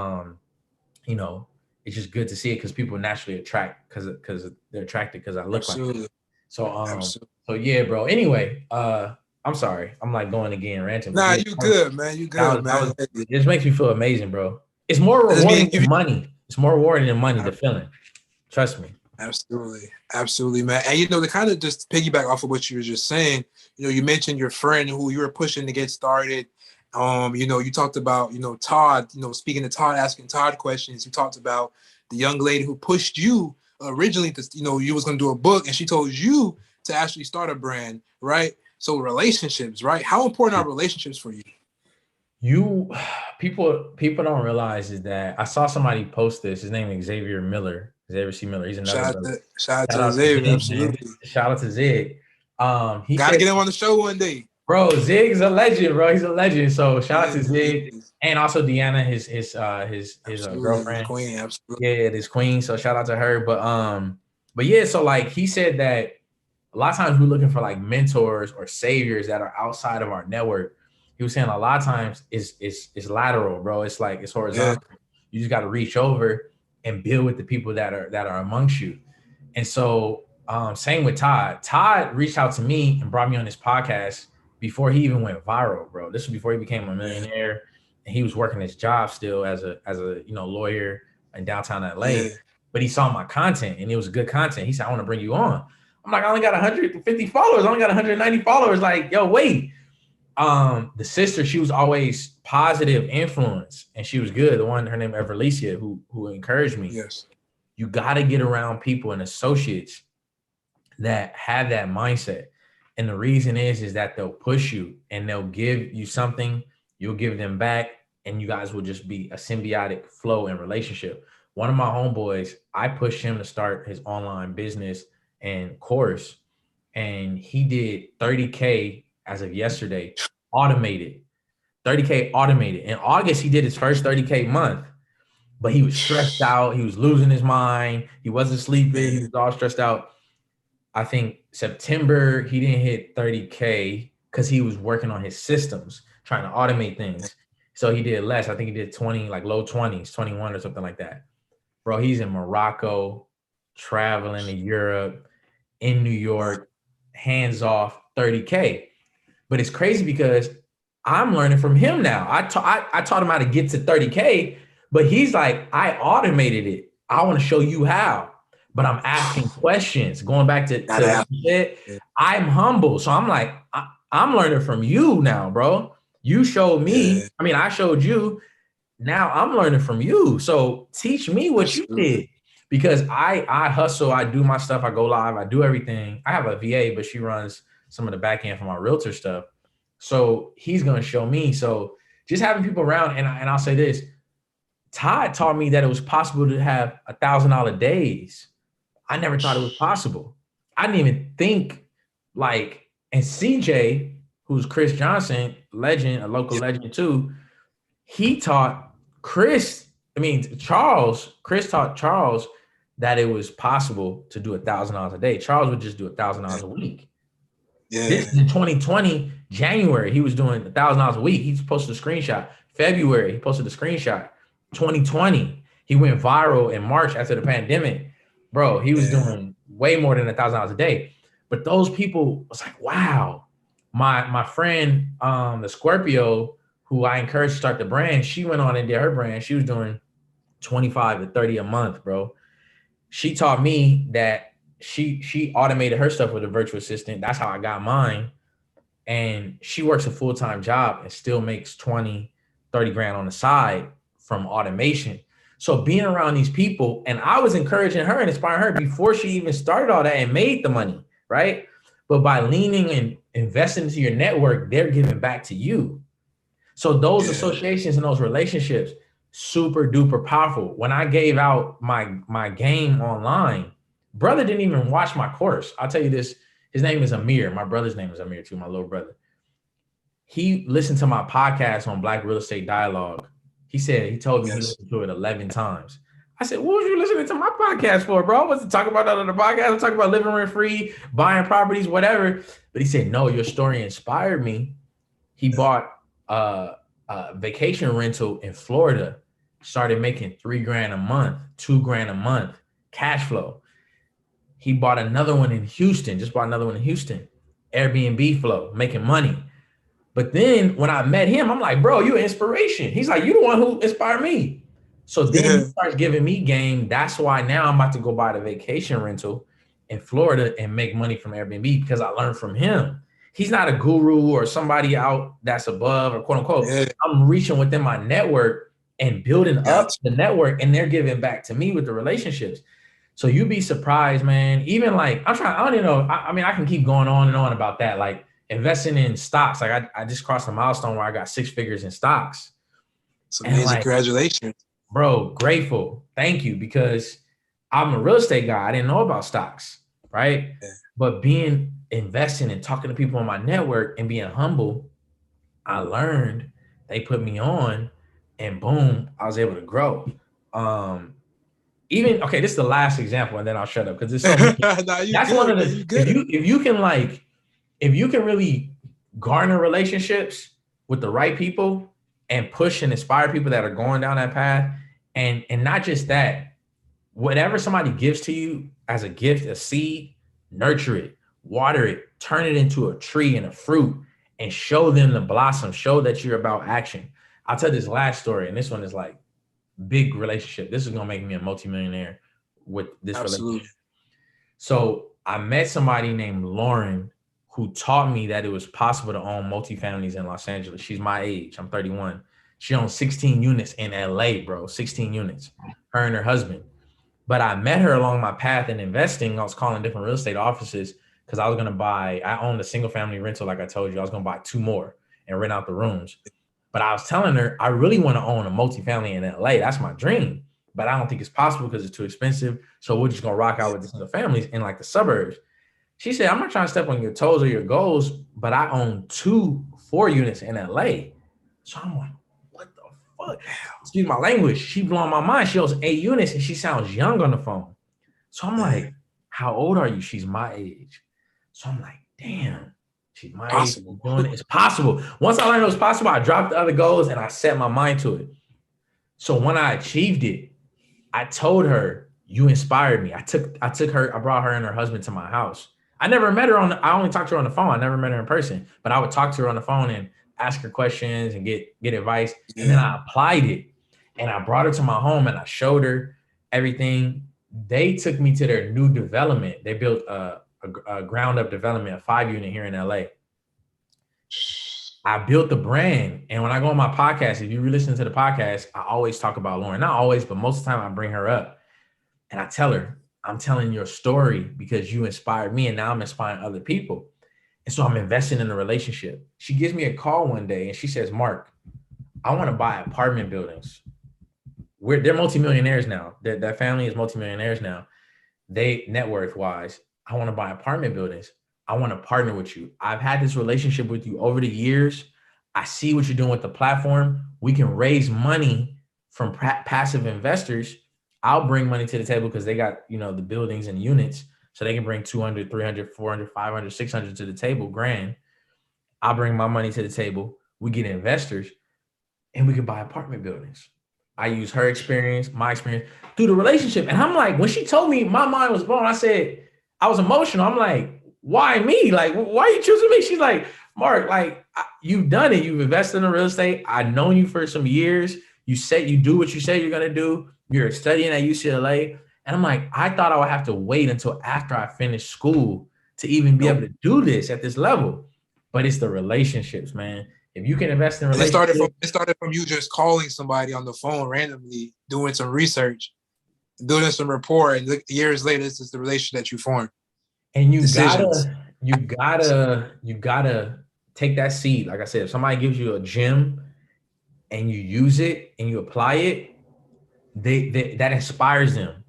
you know, it's just good to see it because people naturally attract because they're attracted because I look Absolutely. like it. So so yeah, bro. Anyway, I'm sorry. I'm like going again, ranting. Nah, you good, man. You good, man. It just makes me feel amazing, bro. It's more rewarding than money. It's more rewarding than money, the feeling. Trust me. Absolutely, man. And you know, to kind of just piggyback off of what you were just saying, you know, you mentioned your friend who you were pushing to get started. You know, you talked about, you know, Todd, you know, speaking to Todd, asking Todd questions. You talked about the young lady who pushed you originally to, you know, you was going to do a book and she told you to actually start a brand, right? So relationships, right? How important are relationships for you? People don't realize is that I saw somebody post this. His name is Xavier Miller. Xavier C. Miller. He's another shout out to Xavier, absolutely. Shout out to Zig. He gotta get him on the show one day. Bro, Zig's a legend, bro. He's a legend. So shout out to Zig and also Deanna, his girlfriend. His queen, absolutely. Yeah, this queen. So shout out to her. But yeah, so like he said that a lot of times we're looking for like mentors or saviors that are outside of our network. He was saying a lot of times it's lateral, bro. It's like it's horizontal. Yeah. You just got to reach over and build with the people that are amongst you. And so same with Todd. Todd reached out to me and brought me on this podcast before he even went viral, bro. This was before he became a millionaire, and he was working his job still as a you know, lawyer in downtown LA. Yeah. But he saw my content and it was good content. He said, I want to bring you on. I'm like, I only got 150 followers. I only got 190 followers. Like, yo, wait. The sister, she was always positive influence and she was good. The one, her name Everlicia, who encouraged me. Yes. You got to get around people and associates that have that mindset. And the reason is that they'll push you and they'll give you something, you'll give them back, and you guys will just be a symbiotic flow and relationship. One of my homeboys, I pushed him to start his online business and course, and he did 30K as of yesterday, automated. 30K automated. In August, he did his first 30K month, but he was stressed out. He was losing his mind. He wasn't sleeping. He was all stressed out. I think September, he didn't hit 30K because he was working on his systems, trying to automate things. So he did less. I think he did 20, like low 20s, 21 or something like that. Bro, he's in Morocco, traveling to Europe, in New York, hands off 30K. But it's crazy because I'm learning from him now. I taught him how to get to 30K, but he's like, I automated it. I want to show you how. But I'm asking questions. Going back to shit, I'm humble. So I'm like, I'm learning from you now, bro. You showed me. Yeah. I mean, I showed you. Now I'm learning from you. So teach me what you did. Because I hustle. I do my stuff. I go live. I do everything. I have a VA, but she runs some of the back end for my realtor stuff. So he's going to show me. So just having people around. And I'll say this. Todd taught me that it was possible to have $1,000 days. I never thought it was possible. I didn't even think like, and CJ, who's Chris Johnson, legend, a local legend too, he taught Chris taught Charles that it was possible to do $1,000 a day. Charles would just do $1,000 a week. Yeah. This is in 2020, January, he was doing $1,000 a week. He posted a screenshot. February, he posted a screenshot. 2020, he went viral in March after the pandemic. Bro, he was doing way more than $1,000 a day. But those people was like, wow. My friend, the Scorpio, who I encouraged to start the brand, she went on and did her brand. She was doing 25 to 30 a month, bro. She taught me that she automated her stuff with a virtual assistant. That's how I got mine. And she works a full-time job and still makes 20, 30 grand on the side from automation. So being around these people, and I was encouraging her and inspiring her before she even started all that and made the money, right? But by leaning and investing into your network, they're giving back to you. So those associations and those relationships, super duper powerful. When I gave out my game online, brother didn't even watch my course. I'll tell you this. His name is Amir. My brother's name is Amir too, my little brother. He listened to my podcast on Black Real Estate Dialogue. He told me he listened to it 11 times. I said, what was you listening to my podcast for, bro? I wasn't talking about that on the podcast. I'm talking about living rent free, buying properties, whatever. But he said, no, your story inspired me. He bought a vacation rental in Florida, started making $3 grand a month, $2 grand a month, cash flow. He bought another one in Houston, Airbnb flow, making money. But then when I met him, I'm like, bro, you're an inspiration. He's like, you the one who inspired me. So then he starts giving me game. That's why now I'm about to go buy the vacation rental in Florida and make money from Airbnb because I learned from him. He's not a guru or somebody out that's above or quote unquote. Yeah. I'm reaching within my network and building up the network, and they're giving back to me with the relationships. So you'd be surprised, man. Even like, I don't even know. I mean, I can keep going on and on about that. Like investing in stocks. Like I just crossed a milestone where I got 6 figures in stocks. So amazing. Like, congratulations. Bro, grateful. Thank you. Because I'm a real estate guy. I didn't know about stocks, right? Yeah. But investing and talking to people on my network and being humble, I learned. They put me on and boom, I was able to grow. Okay, this is the last example, and then I'll shut up because it's so many. That's one of the if you can really garner relationships with the right people and push and inspire people that are going down that path, and not just that, whatever somebody gives to you as a gift, a seed, nurture it, water it, turn it into a tree and a fruit, and show them the blossom, show that you're about action. I'll tell this last story, and this one is like big relationship. This is gonna make me a multimillionaire with this relationship. So I met somebody named Lauren who taught me that it was possible to own multifamilies in Los Angeles. She's my age. I'm 31. She owns 16 units in LA, bro. 16 units. Her and her husband. But I met her along my path in investing. I was calling different real estate offices because I was gonna I owned a single family rental, like I told you. I was gonna buy 2 more and rent out the rooms. But I was telling her, I really want to own a multifamily in LA. That's my dream. But I don't think it's possible because it's too expensive. So we're just going to rock out with the single families in like the suburbs. She said, I'm not trying to step on your toes or your goals, but I own 2 4 units in LA. So I'm like, what the fuck? Excuse my language. She blowing my mind. She owns 8 units and she sounds young on the phone. So I'm like, how old are you? She's my age. So I'm like, damn. She's my age. Doing it. It's possible. Once I learned it was possible, I dropped the other goals and I set my mind to it. So when I achieved it, I told her, you inspired me. I brought her and her husband to my house. I never met her I only talked to her on the phone. I never met her in person, but I would talk to her on the phone and ask her questions and get advice. And then I applied it and I brought her to my home and I showed her everything. They took me to their new development. They built a ground up development, a 5 unit here in LA. I built the brand. And when I go on my podcast, if you listen to the podcast, I always talk about Lauren. Not always, but most of the time I bring her up and I tell her, I'm telling your story because you inspired me and now I'm inspiring other people. And so I'm investing in the relationship. She gives me a call one day and she says, Mark, I want to buy apartment buildings. They're multimillionaires now. That family is multimillionaires now. They net worth wise. I want to buy apartment buildings. I want to partner with you. I've had this relationship with you over the years. I see what you're doing with the platform. We can raise money from passive investors. I'll bring money to the table because they got, you know, the buildings and units. So they can bring 200, 300, 400, 500, 600 to the table, grand. I'll bring my money to the table. We get investors and we can buy apartment buildings. I use her experience, my experience through the relationship. And I'm like, when she told me, my mind was blown. I said, I was emotional. I'm like, why me? Like, why are you choosing me? She's like, Mark, like, you've done it. You've invested in the real estate. I've known you for some years. You said you do what you say you're going to do. You're studying at UCLA. And I'm like, I thought I would have to wait until after I finished school to even be able to do this at this level. But it's the relationships, man. If you can invest in relationships. It started from you just calling somebody on the phone randomly, doing some research, building some rapport, and years later, this is the relationship that you form. And you gotta take that seed. Like I said, if somebody gives you a gem and you use it and you apply it, that inspires them.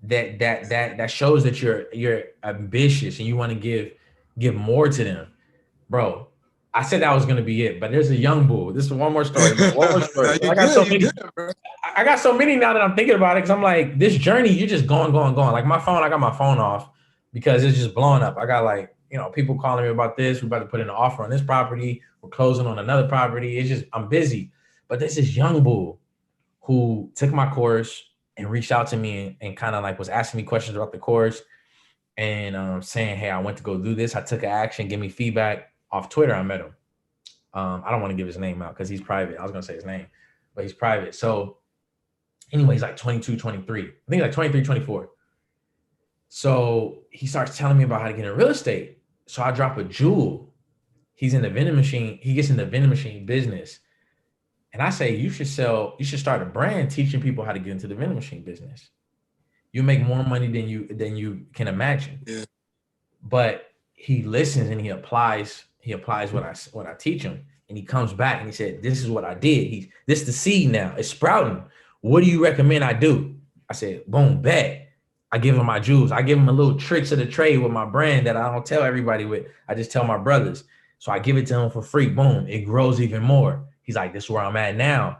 That shows that you're ambitious and you want to give more to them, bro. I said that was gonna be it, but there's a young bull. This is one more story. I got so many now that I'm thinking about it because I'm like, this journey, you're just going. Like my phone, I got my phone off because it's just blowing up. I got like, you know, people calling me about this. We're about to put in an offer on this property. We're closing on another property. It's just, I'm busy. But there's this young bull who took my course and reached out to me and kind of like was asking me questions about the course and saying, hey, I went to go do this. I took action, give me feedback. Off Twitter, I met him. I don't want to give his name out because he's private. I was going to say his name, but he's private. So anyway, he's like 22, 23. I think like 23, 24. So he starts telling me about how to get in real estate. So I drop a jewel. He's in the vending machine. He gets in the vending machine business. And I say, you should start a brand teaching people how to get into the vending machine business. You make more money than you can imagine. Yeah. But he listens and he applies what I teach him, and he comes back and he said, this is what I did. This is the seed now. It's sprouting. What do you recommend I do? I said, boom, bet. I give him my jewels. I give him a little tricks of the trade with my brand that I don't tell everybody with. I just tell my brothers. So I give it to him for free. Boom, it grows even more. He's like, this is where I'm at now.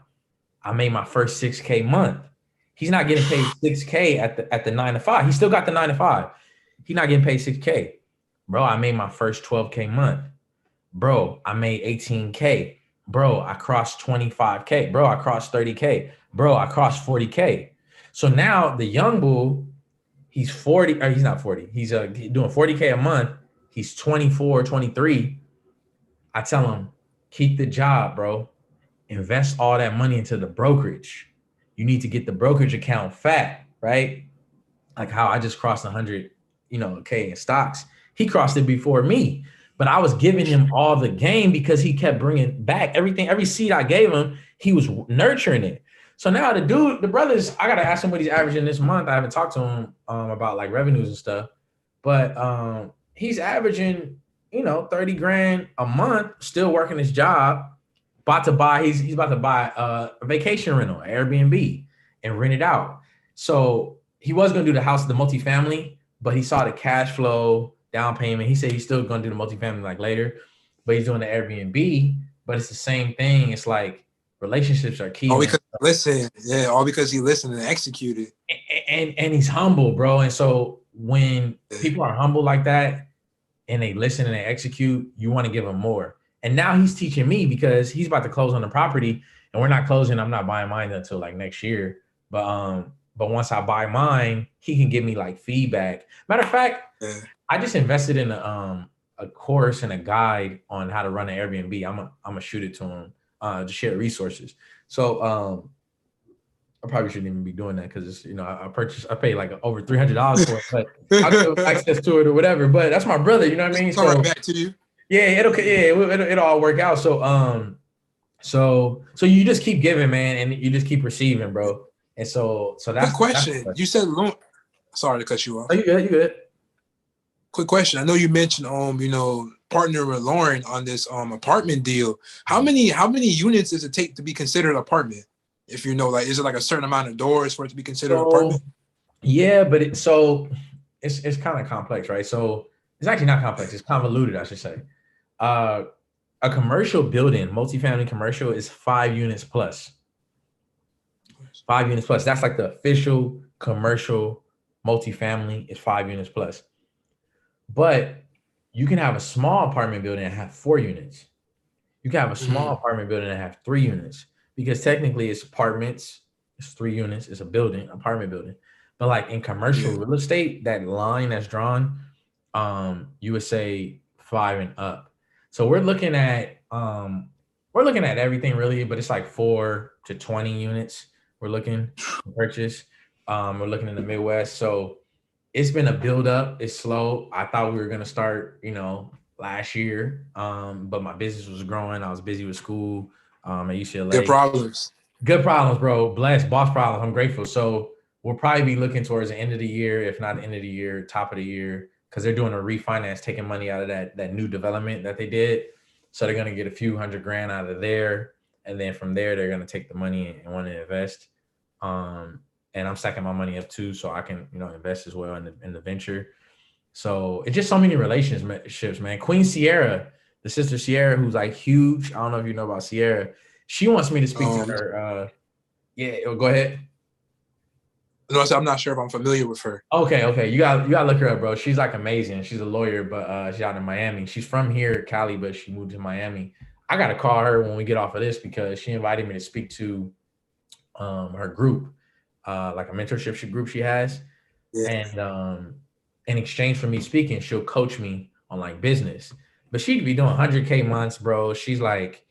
I made my first 6K month. He's not getting paid 6K at the 9 to 5. He still got the 9 to 5. He's not getting paid 6K. Bro, I made my first 12K month. Bro, I made 18K. Bro, I crossed 25K. Bro, I crossed 30K. Bro, I crossed 40K. So now the young bull, he's 40, or he's not 40. He's doing 40K a month. He's 24, 23. I tell him, keep the job, bro. Invest all that money into the brokerage. You need to get the brokerage account fat, right? Like how I just crossed 100, K in stocks. He crossed it before me. But I was giving him all the game because he kept bringing back everything. Every seed I gave him, he was nurturing it. So now the brothers, I got to ask him what he's averaging this month. I haven't talked to him about like revenues and stuff. But he's averaging, 30 grand a month, still working his job. He's about to buy a vacation rental, Airbnb, and rent it out. So he was going to do the house, the multifamily, but he saw the cash flow, down payment. He said he's still going to do the multifamily like later, but he's doing the Airbnb. But it's the same thing. It's like relationships are key. All because he listened and executed. And he's humble, bro. And so when people are humble like that and they listen and they execute, you want to give them more. And now he's teaching me because he's about to close on the property and we're not closing. I'm not buying mine until like next year. But once I buy mine, he can give me like feedback. Matter of fact, I just invested in a course and a guide on how to run an Airbnb. I'm gonna shoot it to him to share resources. So I probably shouldn't even be doing that because I paid like over $300 for it, but I'll give access to it or whatever. But that's my brother, you know what I mean? It's right back to you. Yeah, it'll all work out. So you just keep giving, man, and you just keep receiving, bro. And so that's quick question. You said sorry to cut you off. Oh, you good. Quick question. I know you mentioned partnering with Lauren on this apartment deal. How many units does it take to be considered an apartment? If is it like a certain amount of doors for it to be considered an apartment? Yeah, but it's kind of complex, right? So it's actually not complex, it's convoluted, I should say. A commercial building, multifamily commercial, is 5 units plus. 5 units plus. That's like the official commercial, multifamily is 5 units plus. But you can have a small apartment building and have 4 units. You can have a small apartment building and have 3 units because technically it's apartments, it's 3 units, it's a building, apartment building. But like in commercial real estate, that line that's drawn, you would say 5 and up. So we're looking at everything really, but it's like 4 to 20 units we're looking to purchase. We're looking in the Midwest. So it's been a build up. It's slow. I thought we were gonna start, last year. But my business was growing. I was busy with school, at Good UCLA. problems. Good problems, bro. Blessed, boss problems. I'm grateful. So we'll probably be looking towards the end of the year, if not the end of the year, top of the year, because they're doing a refinance, taking money out of that new development that they did. So they're gonna get a few $100,000 out of there, and then from there they're gonna take the money and want to invest. And I'm stacking my money up too, so I can invest as well in the venture. So it's just so many relationships, man. Queen Sierra, the sister Sierra, who's like huge. I don't know if you know about Sierra. She wants me to speak to her. Yeah, go ahead. No, I'm not sure if I'm familiar with her. Okay. You gotta look her up, bro. She's like amazing. She's a lawyer, but she's out in Miami. She's from here, Cali, but she moved to Miami. I gotta call her when we get off of this because she invited me to speak to her group, like a mentorship group she has. Yeah. And in exchange for me speaking, she'll coach me on like business. But she'd be doing 100K months, bro. She's like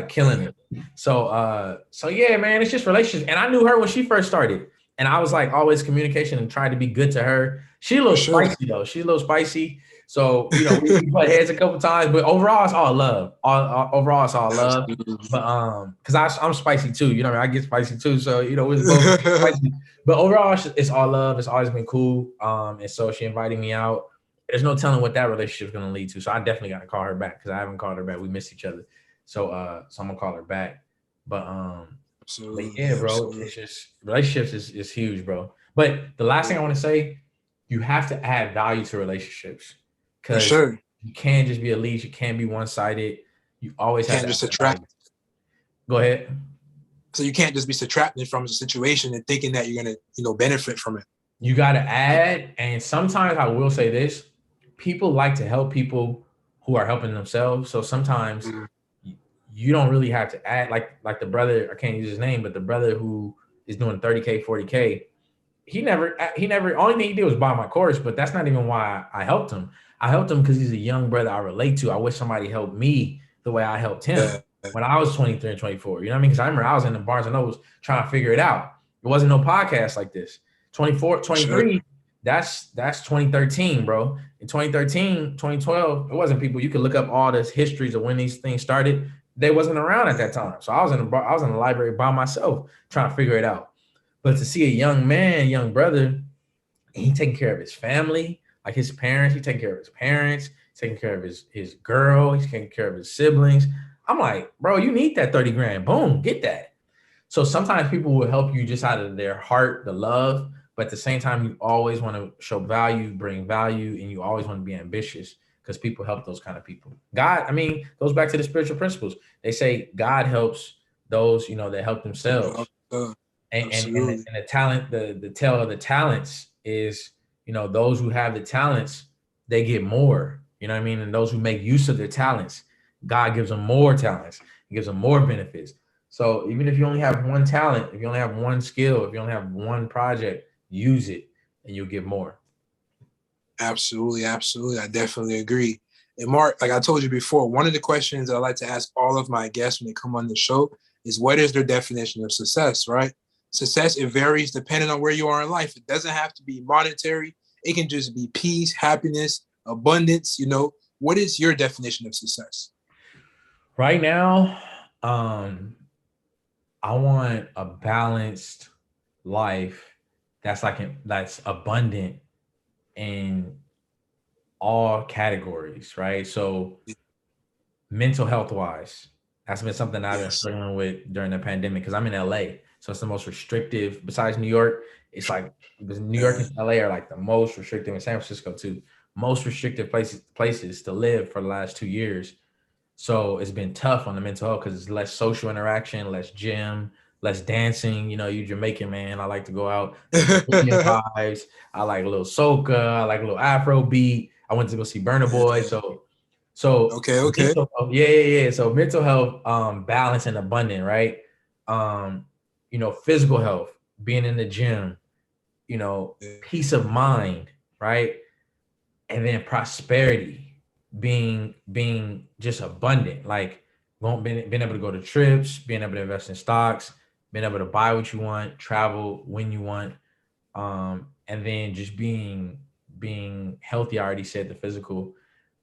killing it. So yeah, man, it's just relationships. And I knew her when she first started. And I was like always communication and tried to be good to her. She's a little spicy though. She's a little spicy. So we butt heads a couple times, but overall it's all love. Overall it's all love. But because I'm spicy too. You know what I mean? I get spicy too. So it's both spicy. But overall it's all love. It's always been cool. And so she invited me out. There's no telling what that relationship's gonna lead to. So I definitely gotta call her back because I haven't called her back. We missed each other. So I'm gonna call her back. But yeah, bro, absolutely. It's just relationships is huge, bro. But the last thing I want to say, you have to add value to relationships because you can't just be a lead. You can't be one-sided. You always have to just subtract. Go ahead. So you can't just be subtracting from the situation and thinking that you're gonna benefit from it. You got to add, and sometimes I will say this: people like to help people who are helping themselves. So sometimes. You don't really have to add like the brother, I can't use his name, but the brother who is doing 30K, 40K, he never, only thing he did was buy my course, but that's not even why I helped him. I helped him because he's a young brother I relate to. I wish somebody helped me the way I helped him when I was 23 and 24. You know what I mean? Because I remember I was in the Barnes and Nobles trying to figure it out. There wasn't no podcast like this. 24, 23, that's 2013, bro. In 2013, 2012, it wasn't people. You could look up all this histories of when these things started. They wasn't around at that time. So I was in the library by myself trying to figure it out. But to see a young brother, he taking care of his family, like his parents, he's taking care of his parents, he's taking care of his girl, he's taking care of his siblings. I'm like, bro, you need that 30 grand. Boom, get that. So sometimes people will help you just out of their heart, the love, but at the same time, you always want to show value, bring value, and you always want to be ambitious. Because people help those kind of people. God, goes back to the spiritual principles. They say God helps those, that help themselves. And the talent, the tale of the talents is, those who have the talents, they get more, you know what I mean? And those who make use of their talents, God gives them more talents. He gives them more benefits. So even if you only have one talent, if you only have one skill, if you only have one project, use it and you'll get more. Absolutely. I definitely agree. And Mark, like I told you before, one of the questions that I like to ask all of my guests when they come on the show is what is their definition of success, right? Success, it varies depending on where you are in life. It doesn't have to be monetary. It can just be peace, happiness, abundance. What is your definition of success? Right now, I want a balanced life that's abundant in all categories, right? So mental health wise, that's been something I've been struggling with during the pandemic because I'm in LA. So it's the most restrictive, besides New York, it's like New York and LA are like the most restrictive, and San Francisco too, most restrictive places to live for the last 2 years. So it's been tough on the mental health because it's less social interaction, less gym, less dancing. You know, you Jamaican, man. I like to go out Caribbean vibes. I like a little soca. I like a little Afro beat. I went to go see Burna Boy. So Okay. mental health, yeah. So mental health, balance and abundant, right? You know, physical health, being in the gym, you know, peace of mind, right? And then prosperity, being just abundant, like being able to go to trips, being able to invest in stocks, being able to buy what you want, travel when you want, and then just being healthy. I already said the physical,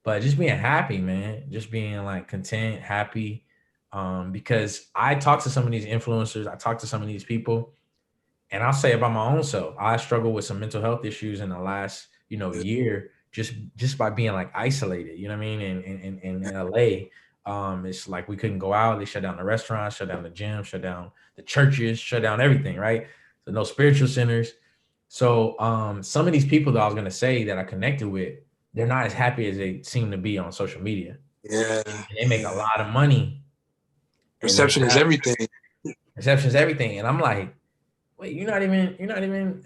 but just being happy, man, just being like content, happy. Because I talk to some of these influencers, I talk to some of these people, and I'll say about my own self, I struggle with some mental health issues in the last, year, just by being like isolated, you know what I mean? In LA, it's like we couldn't go out. They shut down the restaurants, shut down the gym, shut down the churches, shut down everything, right? So no spiritual centers. So some of these people that I was gonna say that I connected with, they're not as happy as they seem to be on social media. Yeah. And they make a lot of money and they're Perception is everything. perceptions, everything. And I'm like, wait, you're not even, you know what I mean?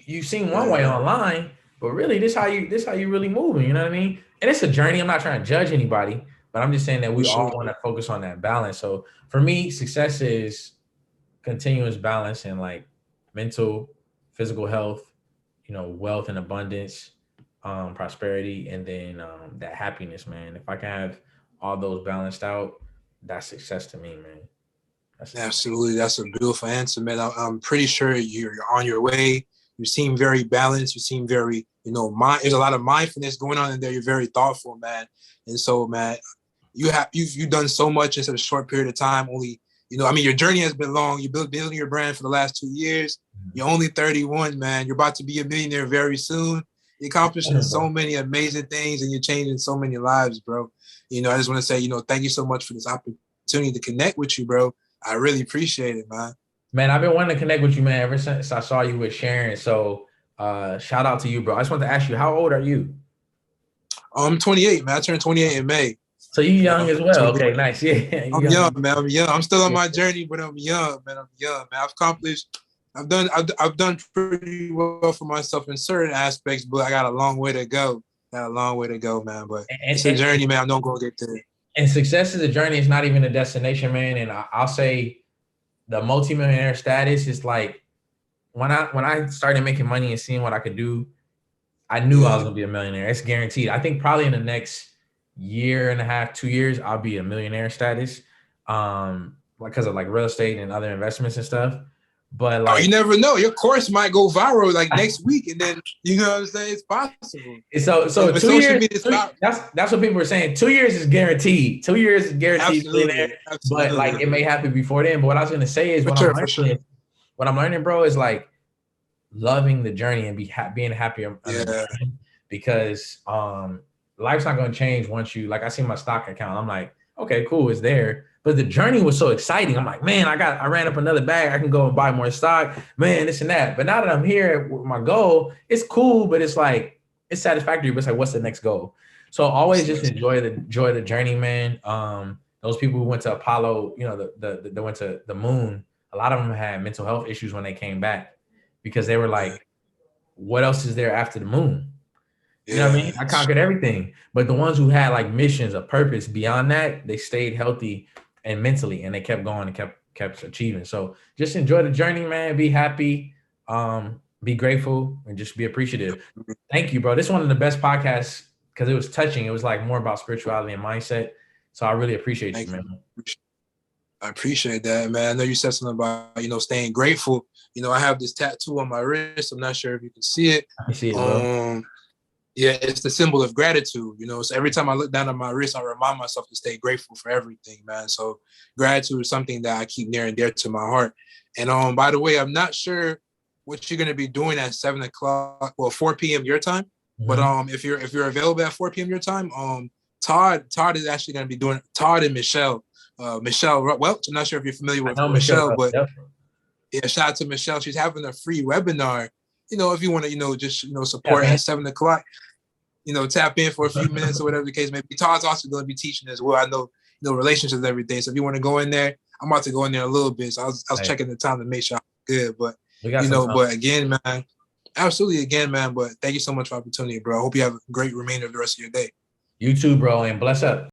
You seem one way online, but really this how you really moving, you know what I mean? And it's a journey. I'm not trying to judge anybody, but I'm just saying that For we all sure. want to focus on that balance. So for me, success is continuous balance and like mental, physical health, wealth and abundance, prosperity, and then that happiness, man. If I can have all those balanced out, that's success to me, man. That's success. Absolutely. That's a beautiful answer, man. I'm pretty sure you're on your way. You seem very balanced. You seem very, there's a lot of mindfulness going on in there. You're very thoughtful, man. And so, man, you've done so much in such a short period of time. Only, your journey has been long. You've been building your brand for the last 2 years. You're only 31, man. You're about to be a millionaire very soon. You're accomplishing so many amazing things and you're changing so many lives, bro. I just want to say, thank you so much for this opportunity to connect with you, bro. I really appreciate it, man. Man, I've been wanting to connect with you, man, ever since I saw you with Sharon. So shout out to you, bro. I just want to ask you, how old are you? I'm 28, man. I turned 28 in May. So you young as well. Okay, nice. Yeah. I'm young, man. I'm young. I'm still on my journey, but I'm young, man. I'm young, man. I've done pretty well for myself in certain aspects, but I got a long way to go. Man. But it's a journey, man. I'm not gonna get there. And success is a journey. It's not even a destination, man. And I'll say the multimillionaire status is like when I started making money and seeing what I could do, I knew I was gonna be a millionaire. It's guaranteed. I think probably in the next year and a half, 2 years, I'll be a millionaire status. Because of like real estate and other investments and stuff. But like, you never know. Your course might go viral like next week, and then you know what I'm saying. It's possible. So 2 years. That's what people are saying. 2 years is guaranteed. 2 years is guaranteed. Absolutely. But like, it may happen before then. But what I was gonna say is, what I'm learning, bro, is like loving the journey and being happier. Yeah. Because life's not gonna change once you, like, I see my stock account. I'm like, okay, cool, it's there. But the journey was so exciting. I'm like, man, I ran up another bag. I can go and buy more stock, man, this and that. But now that I'm here with my goal, it's cool, but it's like, it's satisfactory, but it's like, what's the next goal? So always just enjoy the journey, man. Those people who went to Apollo, they went to the moon, a lot of them had mental health issues when they came back because they were like, what else is there after the moon? You know what I mean? I conquered everything. But the ones who had like missions, a purpose beyond that, they stayed healthy and mentally, and they kept going and kept achieving. So just enjoy the journey, man. Be happy, be grateful, and just be appreciative. Thank you, bro. This is one of the best podcasts because it was touching. It was like more about spirituality and mindset. So I really appreciate you, man. I appreciate that, man. I know you said something about, staying grateful. I have this tattoo on my wrist. I'm not sure if you can see it. I see it, bro. Yeah, it's the symbol of gratitude, So every time I look down at my wrist, I remind myself to stay grateful for everything, man. So gratitude is something that I keep near and dear to my heart. And by the way, I'm not sure what you're gonna be doing at 4 p.m. your time. Mm-hmm. But if you're available at 4 p.m. your time, Todd is actually gonna be doing Todd and Michelle Welch. I'm not sure if you're familiar with Michelle, but yeah, shout out to Michelle. She's having a free webinar. If you want to, just support at 7 o'clock, tap in for a few minutes or whatever the case may be. Todd's also going to be teaching as well. I know, relationships and everything. So if you want to go in there, I'm about to go in there a little bit. So I was Hey, checking the time to make sure I'm good. But we got some time. but again, man, absolutely again, man. But thank you so much for the opportunity, bro. I hope you have a great remainder of the rest of your day. You too, bro, and bless up.